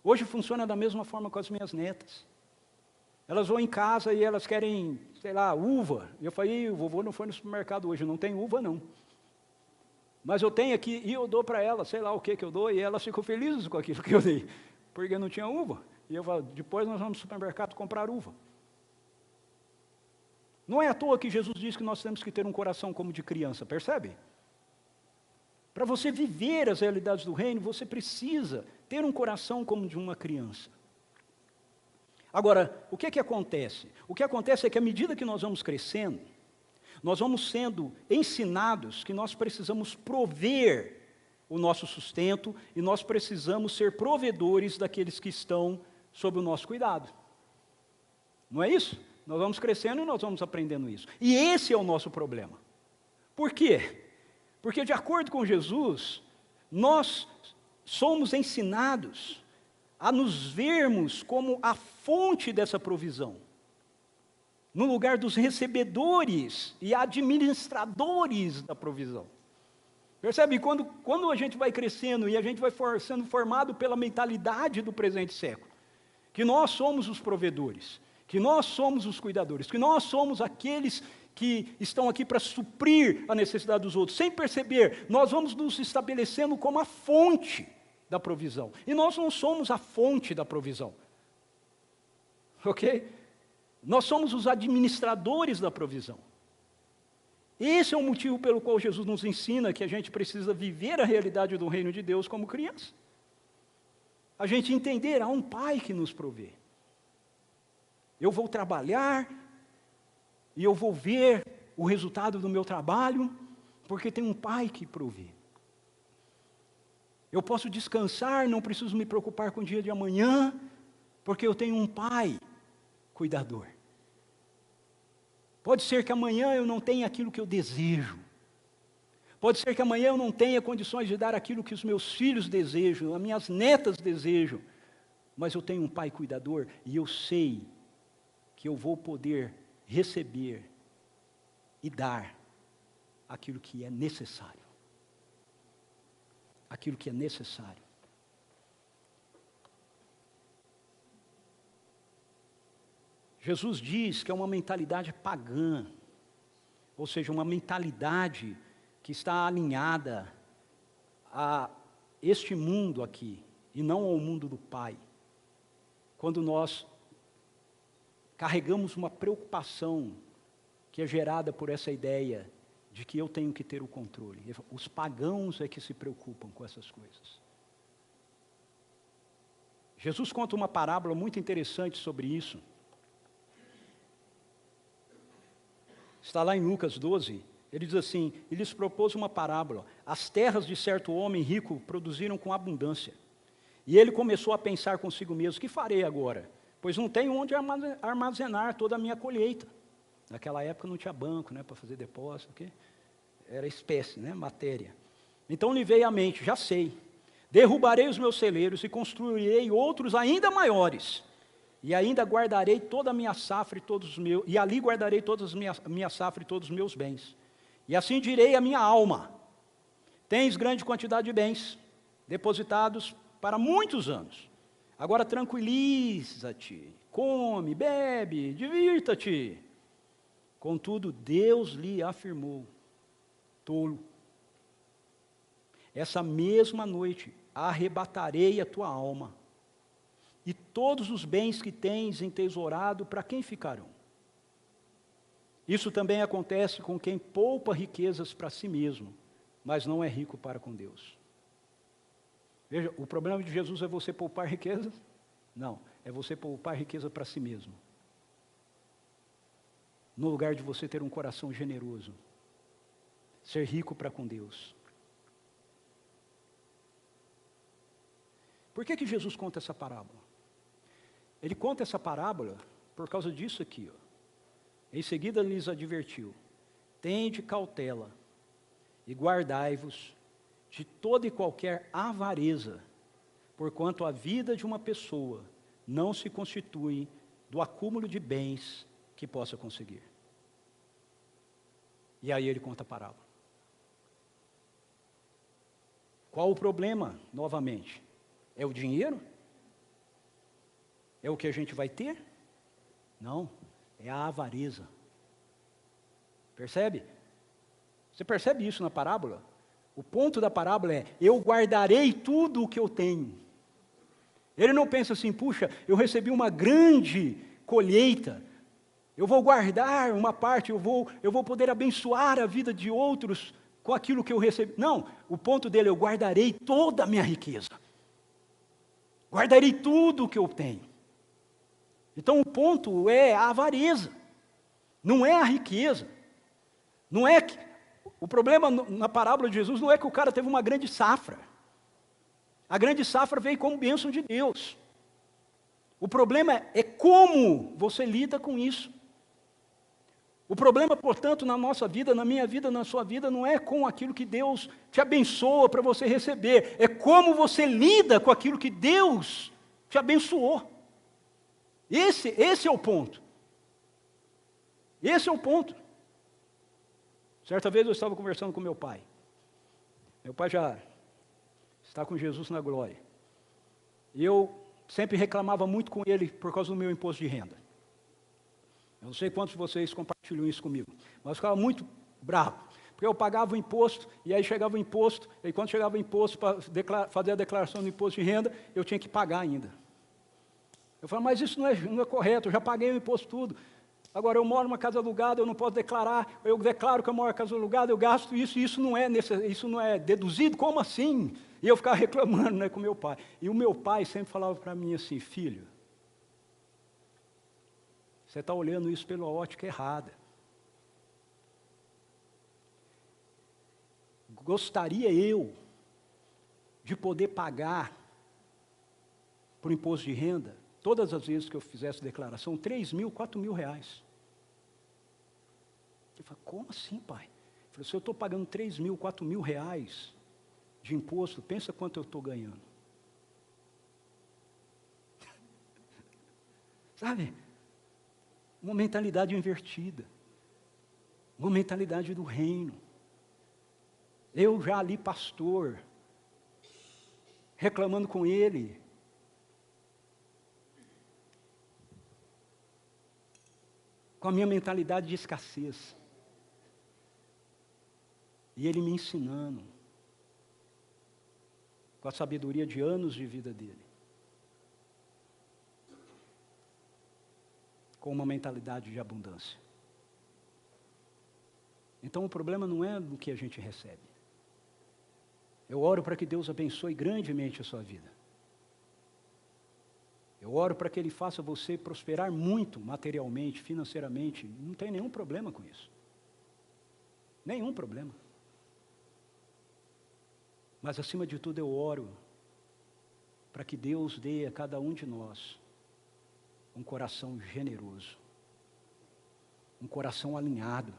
Speaker 2: Hoje funciona da mesma forma com as minhas netas. Elas vão em casa e elas querem, sei lá, uva. E eu falei: o vovô não foi no supermercado hoje, não tem uva não. Mas eu tenho aqui, e eu dou para elas, sei lá o que eu dou, e elas ficam felizes com aquilo que eu dei, porque não tinha uva. E eu falo: depois nós vamos no supermercado comprar uva. Não é à toa que Jesus diz que nós temos que ter um coração como de criança, percebe? Para você viver as realidades do reino, você precisa ter um coração como de uma criança. Agora, o que é que acontece? O que acontece é que à medida que nós vamos crescendo, nós vamos sendo ensinados que nós precisamos prover o nosso sustento e nós precisamos ser provedores daqueles que estão sob o nosso cuidado. Não é isso? Nós vamos crescendo e nós vamos aprendendo isso. E esse é o nosso problema. Por quê? Porque, de acordo com Jesus, nós somos ensinados a nos vermos como a fonte dessa provisão, no lugar dos recebedores e administradores da provisão. Percebe? Quando a gente vai crescendo e a gente vai sendo formado pela mentalidade do presente século, que nós somos os provedores, que nós somos os cuidadores, que nós somos aqueles que estão aqui para suprir a necessidade dos outros, sem perceber, nós vamos nos estabelecendo como a fonte da provisão. E nós não somos a fonte da provisão. Ok? Nós somos os administradores da provisão. Esse é o motivo pelo qual Jesus nos ensina que a gente precisa viver a realidade do reino de Deus como criança. A gente entender, há um Pai que nos provê. Eu vou trabalhar e eu vou ver o resultado do meu trabalho, porque tem um Pai que provê. Eu posso descansar, não preciso me preocupar com o dia de amanhã, porque eu tenho um Pai cuidador. Pode ser que amanhã eu não tenha aquilo que eu desejo. Pode ser que amanhã eu não tenha condições de dar aquilo que os meus filhos desejam, as minhas netas desejam. Mas eu tenho um Pai cuidador e eu sei que eu vou poder receber e dar aquilo que é necessário. Aquilo que é necessário. Jesus diz que é uma mentalidade pagã, ou seja, uma mentalidade que está alinhada a este mundo aqui, e não ao mundo do Pai. Quando nós carregamos uma preocupação que é gerada por essa ideia de que eu tenho que ter o controle. Os pagãos é que se preocupam com essas coisas. Jesus conta uma parábola muito interessante sobre isso. Está lá em Lucas 12, ele diz assim: ele lhes propôs uma parábola. As terras de certo homem rico produziram com abundância. E ele começou a pensar consigo mesmo: que farei agora? pois não tenho onde armazenar toda a minha colheita. Naquela época não tinha banco, né, para fazer depósito, okay? Era espécie, né, matéria. Então lhe veio à mente, já sei, derrubarei os meus celeiros e construirei outros ainda maiores, e ainda guardarei toda a minha safra e todos os meus, e ali guardarei toda a minha safra e todos os meus bens. E assim direi à minha alma: tens grande quantidade de bens, depositados para muitos anos. Agora tranquiliza-te, come, bebe, divirta-te. Contudo, Deus lhe afirmou: tolo, essa mesma noite arrebatarei a tua alma, e todos os bens que tens entesourado, para quem ficarão? Isso também acontece com quem poupa riquezas para si mesmo, mas não é rico para com Deus. Veja, o problema de Jesus é você poupar riquezas? Não, é você poupar riqueza para si mesmo. No lugar de você ter um coração generoso, ser rico para com Deus. Por que Jesus conta essa parábola? Ele conta essa parábola por causa disso aqui, ó. Em seguida lhes advertiu: tende cautela e guardai-vos de toda e qualquer avareza, porquanto a vida de uma pessoa não se constitui do acúmulo de bens que possa conseguir. E aí ele conta a parábola. Qual o problema, novamente? É o dinheiro? É o que a gente vai ter? Não, é a avareza. Percebe? Você percebe isso na parábola? O ponto da parábola é: eu guardarei tudo o que eu tenho. Ele não pensa assim: puxa, eu recebi uma grande colheita, eu vou guardar uma parte, eu vou poder abençoar a vida de outros com aquilo que eu recebi. Não, o ponto dele é: eu guardarei toda a minha riqueza. Guardarei tudo o que eu tenho. Então o ponto é a avareza, não é a riqueza. Não é que, o problema na parábola de Jesus não é que o cara teve uma grande safra. A grande safra veio como bênção de Deus. O problema é como você lida com isso. O problema, portanto, na nossa vida, na minha vida, na sua vida, não é com aquilo que Deus te abençoa para você receber, é como você lida com aquilo que Deus te abençoou. Esse é o ponto. Esse é o ponto. Certa vez eu estava conversando com meu pai. Meu pai já está com Jesus na glória. E eu sempre reclamava muito com ele por causa do meu imposto de renda. Eu não sei quantos de vocês compartilham isso comigo, mas eu ficava muito bravo, porque eu pagava o imposto, e aí chegava o imposto, e quando chegava o imposto para fazer a declaração do imposto de renda, eu tinha que pagar ainda. Eu falava: mas isso não é correto, eu já paguei o imposto tudo. Agora eu moro numa casa alugada, eu não posso declarar, eu declaro que eu moro em casa alugada, eu gasto isso, e isso não é deduzido, como assim? E eu ficava reclamando, né, com meu pai. E o meu pai sempre falava para mim assim: filho, você está olhando isso pela ótica errada. Gostaria eu de poder pagar por imposto de renda, todas as vezes que eu fizesse declaração, 3 mil, 4 mil reais. Eu falei: como assim, pai? Eu falei: se eu estou pagando 3 mil, 4 mil reais de imposto, pensa quanto eu estou ganhando. Sabe? Uma mentalidade invertida. Uma mentalidade do reino. Eu já ali, pastor, reclamando com ele. Com a minha mentalidade de escassez. E ele me ensinando. Com a sabedoria de anos de vida dele. Com uma mentalidade de abundância. Então o problema não é do que a gente recebe. Eu oro para que Deus abençoe grandemente a sua vida. Eu oro para que Ele faça você prosperar muito materialmente, financeiramente. Não tem nenhum problema com isso. Nenhum problema. Mas acima de tudo eu oro para que Deus dê a cada um de nós um coração generoso, um coração alinhado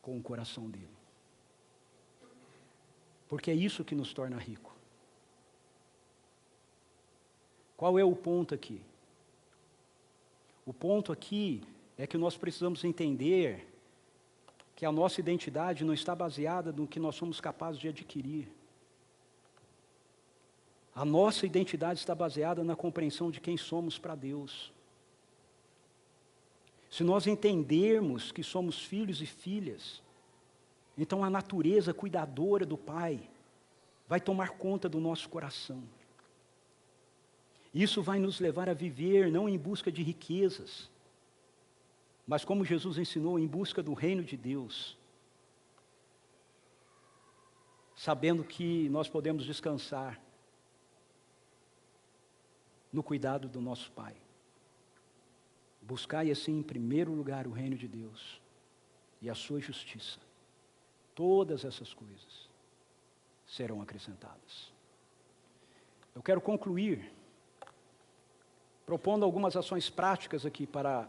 Speaker 2: com o coração dele. Porque é isso que nos torna rico. Qual é o ponto aqui? O ponto aqui é que nós precisamos entender que a nossa identidade não está baseada no que nós somos capazes de adquirir. A nossa identidade está baseada na compreensão de quem somos para Deus. Se nós entendermos que somos filhos e filhas, então a natureza cuidadora do Pai vai tomar conta do nosso coração. Isso vai nos levar a viver não em busca de riquezas, mas como Jesus ensinou, em busca do reino de Deus, sabendo que nós podemos descansar no cuidado do nosso Pai. Buscai assim em primeiro lugar o reino de Deus e a sua justiça. Todas essas coisas serão acrescentadas. Eu quero concluir propondo algumas ações práticas aqui para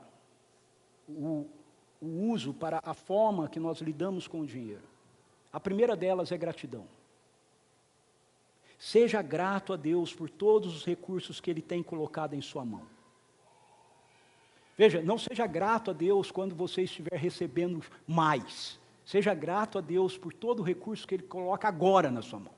Speaker 2: o uso, para a forma que nós lidamos com o dinheiro. A primeira delas é gratidão. Seja grato a Deus por todos os recursos que Ele tem colocado em sua mão. Veja, não seja grato a Deus quando você estiver recebendo mais. Seja grato a Deus por todo o recurso que Ele coloca agora na sua mão.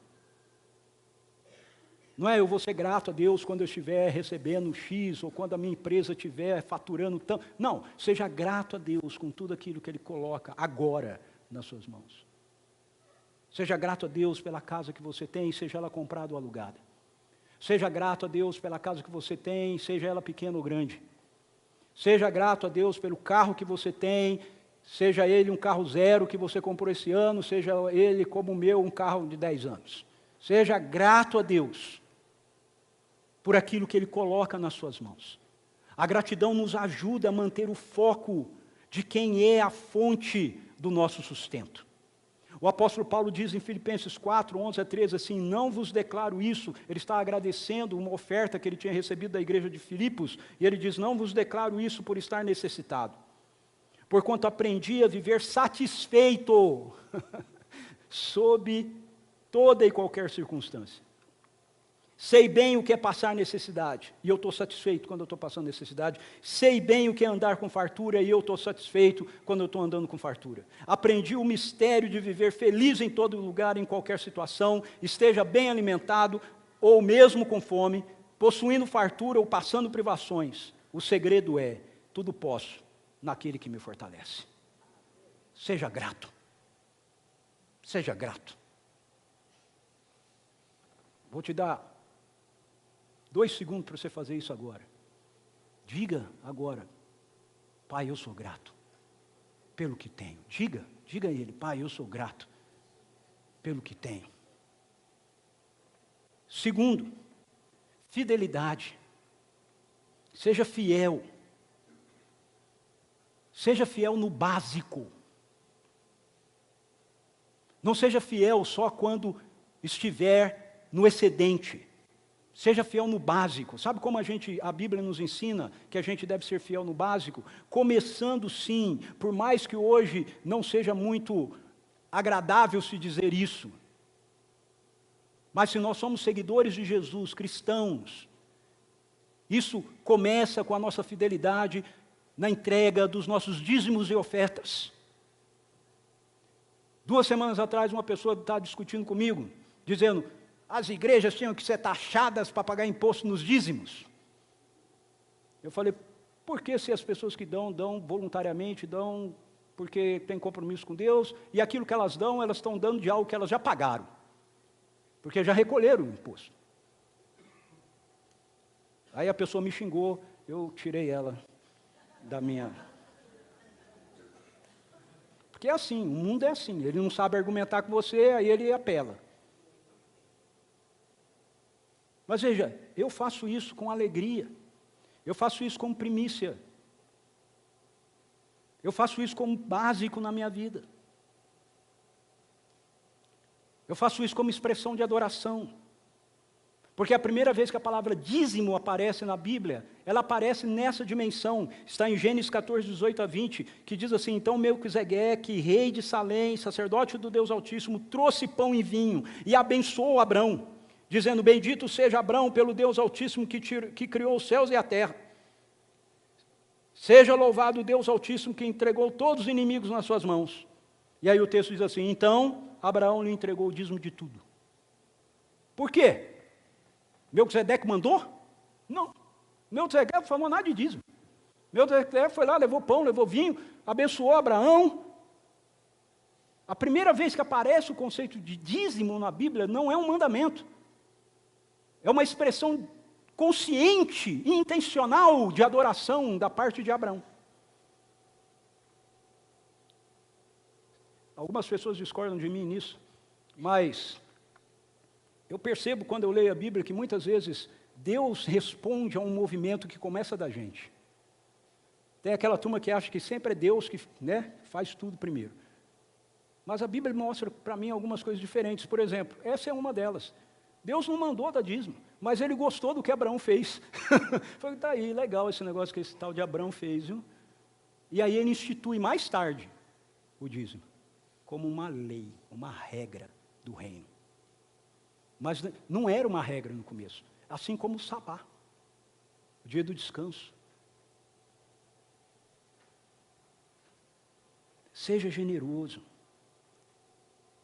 Speaker 2: Não é eu vou ser grato a Deus quando eu estiver recebendo X, ou quando a minha empresa estiver faturando tanto. Não, seja grato a Deus com tudo aquilo que Ele coloca agora nas suas mãos. Seja grato a Deus pela casa que você tem, seja ela comprada ou alugada. Seja grato a Deus pela casa que você tem, seja ela pequena ou grande. Seja grato a Deus pelo carro que você tem, seja ele um carro zero que você comprou esse ano, seja ele como o meu, um carro de 10 anos. Seja grato a Deus por aquilo que Ele coloca nas suas mãos. A gratidão nos ajuda a manter o foco de quem é a fonte do nosso sustento. O apóstolo Paulo diz em Filipenses 4, 11 a 13, assim, não vos declaro isso. Ele está agradecendo uma oferta que ele tinha recebido da igreja de Filipos, e ele diz, não vos declaro isso por estar necessitado, porquanto aprendi a viver satisfeito, sob toda e qualquer circunstância. Sei bem o que é passar necessidade, e eu estou satisfeito quando eu estou passando necessidade. Sei bem o que é andar com fartura, e eu estou satisfeito quando eu estou andando com fartura. Aprendi o mistério de viver feliz em todo lugar, em qualquer situação, esteja bem alimentado, ou mesmo com fome, possuindo fartura ou passando privações. O segredo é, tudo posso naquele que me fortalece. Seja grato. Seja grato. Vou te dar 2 segundos para você fazer isso agora. Diga agora, Pai, eu sou grato pelo que tenho. Diga a Ele, Pai, eu sou grato pelo que tenho. Segundo, fidelidade. Seja fiel. Seja fiel no básico. Não seja fiel só quando estiver no excedente. Seja fiel no básico. Sabe como a Bíblia nos ensina que a gente deve ser fiel no básico? Começando sim, por mais que hoje não seja muito agradável se dizer isso. Mas se nós somos seguidores de Jesus, cristãos, isso começa com a nossa fidelidade na entrega dos nossos dízimos e ofertas. 2 semanas atrás, uma pessoa estava discutindo comigo, dizendo, as igrejas tinham que ser taxadas para pagar imposto nos dízimos. Eu falei, por que se as pessoas que dão voluntariamente, dão porque têm compromisso com Deus, e aquilo que elas dão, elas estão dando de algo que elas já pagaram, porque já recolheram o imposto. Aí a pessoa me xingou, eu tirei ela da minha... Porque é assim, o mundo é assim, ele não sabe argumentar com você, aí ele apela. Mas veja, eu faço isso com alegria, eu faço isso como primícia, eu faço isso como básico na minha vida, eu faço isso como expressão de adoração. Porque a primeira vez que a palavra dízimo aparece na Bíblia, ela aparece nessa dimensão. Está em Gênesis 14, 18 a 20, que diz assim: então Melquisedeque, rei de Salém, sacerdote do Deus Altíssimo, trouxe pão e vinho e abençoou Abrão, dizendo: bendito seja Abrão pelo Deus Altíssimo que criou os céus e a terra. Seja louvado o Deus Altíssimo que entregou todos os inimigos nas suas mãos. E aí o texto diz assim: então Abraão lhe entregou o dízimo de tudo. Por quê? Melquisedeque mandou? Não. Melquisedeque não falou nada de dízimo. Melquisedeque foi lá, levou pão, levou vinho, abençoou Abraão. A primeira vez que aparece o conceito de dízimo na Bíblia não é um mandamento. É uma expressão consciente e intencional de adoração da parte de Abraão. Algumas pessoas discordam de mim nisso, mas eu percebo quando eu leio a Bíblia que muitas vezes Deus responde a um movimento que começa da gente. Tem aquela turma que acha que sempre é Deus que, faz tudo primeiro. Mas a Bíblia mostra para mim algumas coisas diferentes. Por exemplo, essa é uma delas. Deus não mandou dar dízimo, mas Ele gostou do que Abraão fez. Foi, tá aí, legal esse negócio que esse tal de Abraão fez, viu? E aí Ele institui mais tarde o dízimo, como uma lei, uma regra do reino. Mas não era uma regra no começo, assim como o sabá, o dia do descanso. Seja generoso,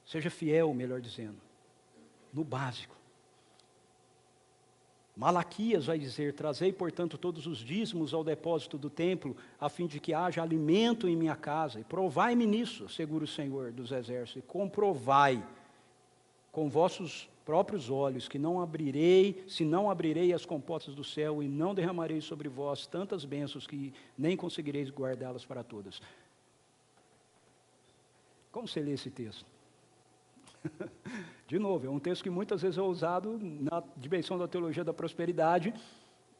Speaker 2: seja fiel, melhor dizendo, no básico. Malaquias vai dizer: trazei, portanto, todos os dízimos ao depósito do templo, a fim de que haja alimento em minha casa, e provai-me nisso, assegura o Senhor dos Exércitos, e comprovai com vossos próprios olhos, que não abrirei, se não abrirei as comportas do céu, e não derramarei sobre vós tantas bênçãos, que nem conseguireis guardá-las para todas. Como você lê esse texto? De novo, é um texto que muitas vezes é usado na dimensão da teologia da prosperidade,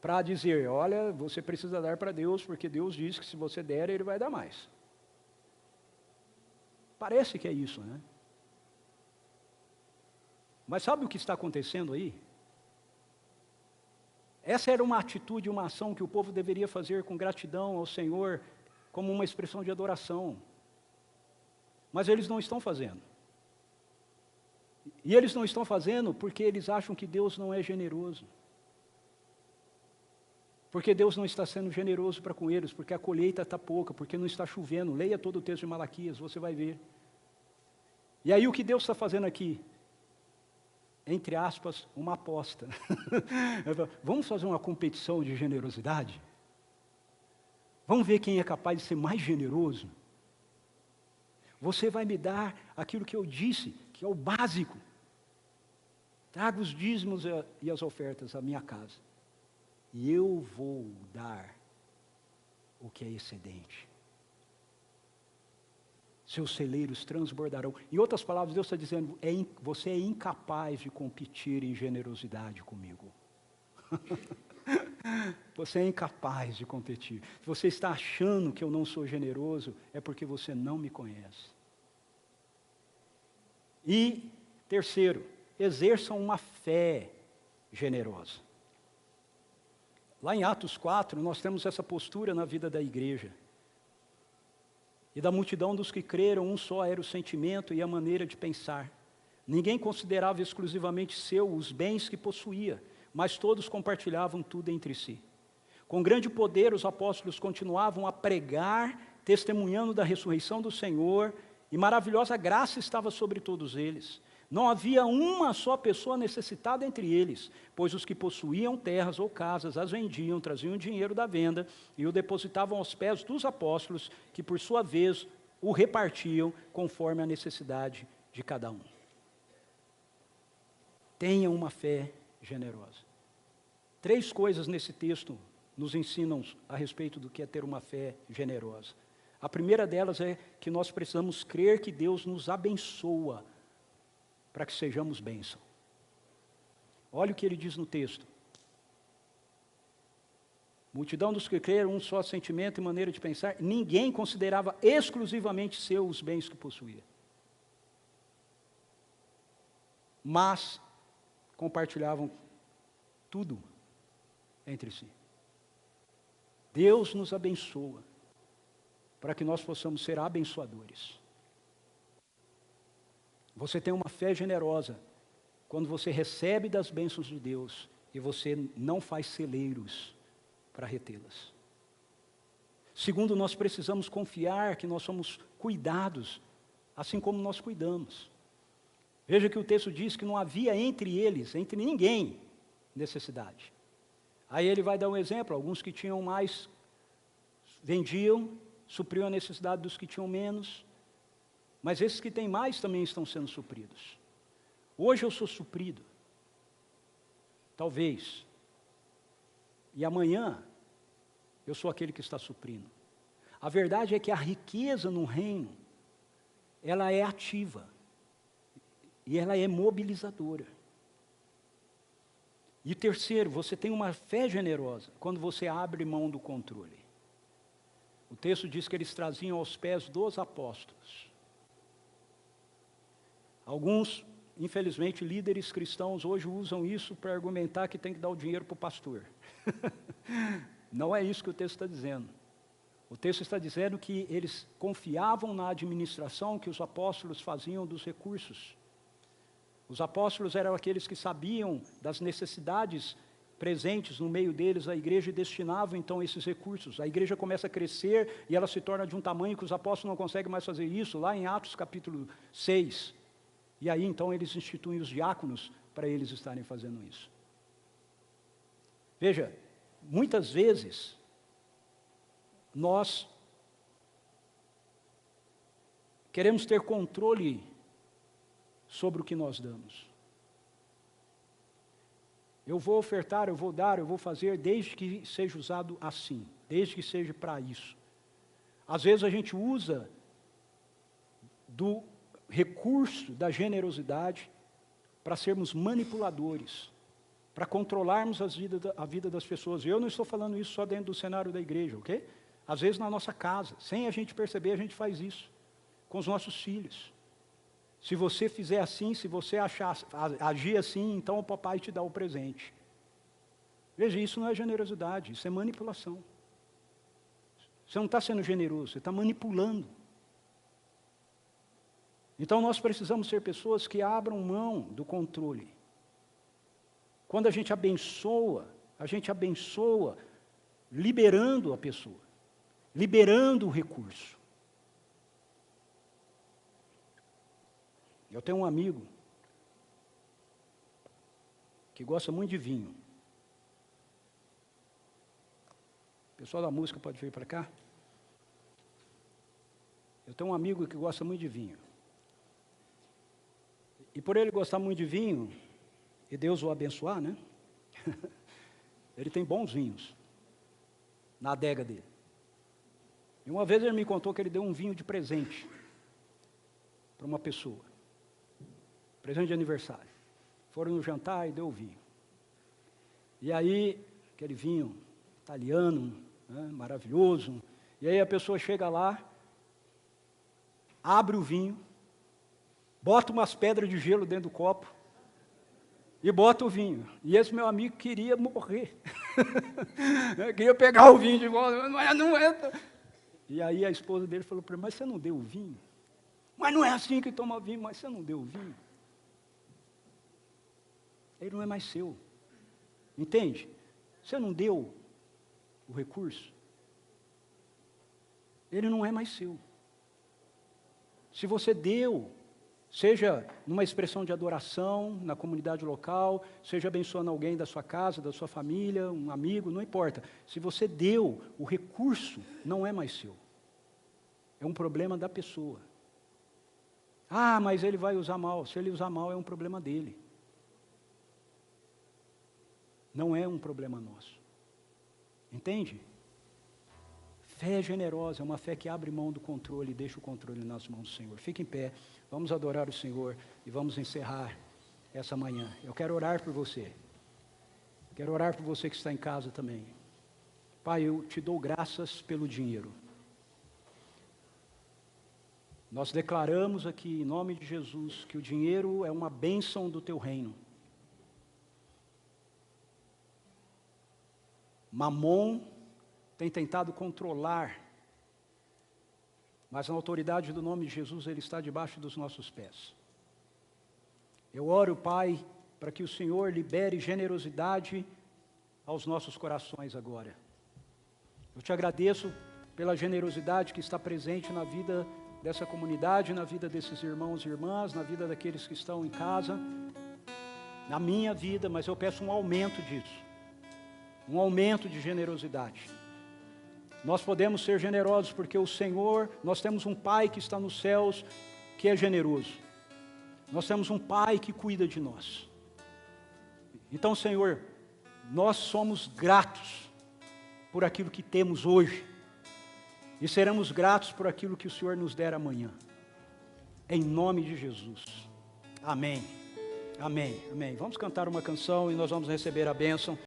Speaker 2: para dizer: olha, você precisa dar para Deus, porque Deus diz que se você der, Ele vai dar mais. Parece que é isso, né? Mas sabe o que está acontecendo aí? Essa era uma atitude, uma ação que o povo deveria fazer com gratidão ao Senhor, como uma expressão de adoração. Mas eles não estão fazendo. E eles não estão fazendo porque eles acham que Deus não é generoso. Porque Deus não está sendo generoso para com eles, porque a colheita está pouca, porque não está chovendo. Leia todo o texto de Malaquias, você vai ver. E aí o que Deus está fazendo aqui? Entre aspas, uma aposta. Vamos fazer uma competição de generosidade? Vamos ver quem é capaz de ser mais generoso? Você vai me dar aquilo que eu disse, que é o básico. Traga os dízimos e as ofertas à minha casa, e eu vou dar o que é excedente. Seus celeiros transbordarão. Em outras palavras, Deus está dizendo: você é incapaz de competir em generosidade comigo. Você é incapaz de competir. Se você está achando que eu não sou generoso, é porque você não me conhece. E, terceiro, exerçam uma fé generosa. Lá em Atos 4, nós temos essa postura na vida da igreja. E da multidão dos que creram, um só era o sentimento e a maneira de pensar. Ninguém considerava exclusivamente seu os bens que possuía, mas todos compartilhavam tudo entre si. Com grande poder, os apóstolos continuavam a pregar, testemunhando da ressurreição do Senhor, e maravilhosa graça estava sobre todos eles. Não havia uma só pessoa necessitada entre eles, pois os que possuíam terras ou casas as vendiam, traziam dinheiro da venda e o depositavam aos pés dos apóstolos, que por sua vez o repartiam conforme a necessidade de cada um. Tenha uma fé generosa. 3 coisas nesse texto nos ensinam a respeito do que é ter uma fé generosa. A primeira delas é que nós precisamos crer que Deus nos abençoa para que sejamos bênção. Olha o que ele diz no texto. Multidão dos que creram, um só sentimento e maneira de pensar. Ninguém considerava exclusivamente seu os bens que possuía, mas compartilhavam tudo entre si. Deus nos abençoa para que nós possamos ser abençoadores. Você tem uma fé generosa quando você recebe das bênçãos de Deus e você não faz celeiros para retê-las. Segundo, nós precisamos confiar que nós somos cuidados, assim como nós cuidamos. Veja que o texto diz que não havia entre eles, entre ninguém, necessidade. Aí ele vai dar um exemplo, alguns que tinham mais vendiam, supriam a necessidade dos que tinham menos, mas esses que têm mais também estão sendo supridos. Hoje eu sou suprido, talvez, e amanhã eu sou aquele que está suprindo. A verdade é que a riqueza no reino, ela é ativa, e ela é mobilizadora. E terceiro, você tem uma fé generosa quando você abre mão do controle. O texto diz que eles traziam aos pés dos apóstolos. Alguns, infelizmente, líderes cristãos hoje usam isso para argumentar que tem que dar o dinheiro para o pastor. Não é isso que o texto está dizendo. O texto está dizendo que eles confiavam na administração que os apóstolos faziam dos recursos. Os apóstolos eram aqueles que sabiam das necessidades presentes no meio deles, a igreja, e destinavam então esses recursos. A igreja começa a crescer e ela se torna de um tamanho que os apóstolos não conseguem mais fazer isso, lá em Atos capítulo 6. E aí então eles instituem os diáconos para eles estarem fazendo isso. Veja, muitas vezes nós queremos ter controle sobre o que nós damos. Eu vou ofertar, eu vou dar, eu vou fazer, desde que seja usado assim, desde que seja para isso. Às vezes a gente usa do recurso da generosidade para sermos manipuladores, para controlarmos a vida das pessoas. E eu não estou falando isso só dentro do cenário da igreja, ok? Às vezes na nossa casa, sem a gente perceber, a gente faz isso com os nossos filhos. Se você fizer assim, se você agir assim, então o papai te dá o presente. Veja, isso não é generosidade, isso é manipulação. Você não está sendo generoso, você está manipulando. Então nós precisamos ser pessoas que abram mão do controle. Quando a gente abençoa liberando a pessoa, liberando o recurso. Eu tenho um amigo que gosta muito de vinho. O pessoal da música pode vir para cá? Eu tenho um amigo que gosta muito de vinho. E por ele gostar muito de vinho, e Deus o abençoar, né? Ele tem bons vinhos na adega dele. E uma vez ele me contou que ele deu um vinho de presente para uma pessoa. Presente de aniversário. Foram no jantar e deu o vinho. E aí, aquele vinho italiano, né, maravilhoso. E aí a pessoa chega lá, abre o vinho, bota umas pedras de gelo dentro do copo e bota o vinho. E esse meu amigo queria morrer. Queria pegar o vinho de volta. Não é. E aí a esposa dele falou para ele, mas você não deu o vinho? Mas não é assim que toma vinho, mas você não deu o vinho? Ele não é mais seu. Entende? Você não deu o recurso? Ele não é mais seu. Se você deu, seja numa expressão de adoração na comunidade local, seja abençoando alguém da sua casa, da sua família, um amigo, não importa. Se você deu, o recurso não é mais seu. É um problema da pessoa. Ah, mas ele vai usar mal. Se ele usar mal, é um problema dele. Não é um problema nosso. Entende? Fé generosa é uma fé que abre mão do controle e deixa o controle nas mãos do Senhor. Fique em pé, vamos adorar o Senhor e vamos encerrar essa manhã. Eu quero orar por você. Quero orar por você que está em casa também. Pai, eu te dou graças pelo dinheiro. Nós declaramos aqui, em nome de Jesus, que o dinheiro é uma bênção do teu reino. Mamon tem tentado controlar, mas na autoridade do nome de Jesus, ele está debaixo dos nossos pés. Eu oro, Pai, para que o Senhor libere generosidade aos nossos corações agora. Eu te agradeço pela generosidade que está presente na vida dessa comunidade, na vida desses irmãos e irmãs, na vida daqueles que estão em casa, na minha vida, mas eu peço um aumento disso, um aumento de generosidade. Nós podemos ser generosos porque o Senhor, nós temos um Pai que está nos céus, que é generoso. Nós temos um Pai que cuida de nós. Então, Senhor, nós somos gratos por aquilo que temos hoje e seremos gratos por aquilo que o Senhor nos der amanhã. Em nome de Jesus. Amém. Amém. Amém. Vamos cantar uma canção e nós vamos receber a bênção.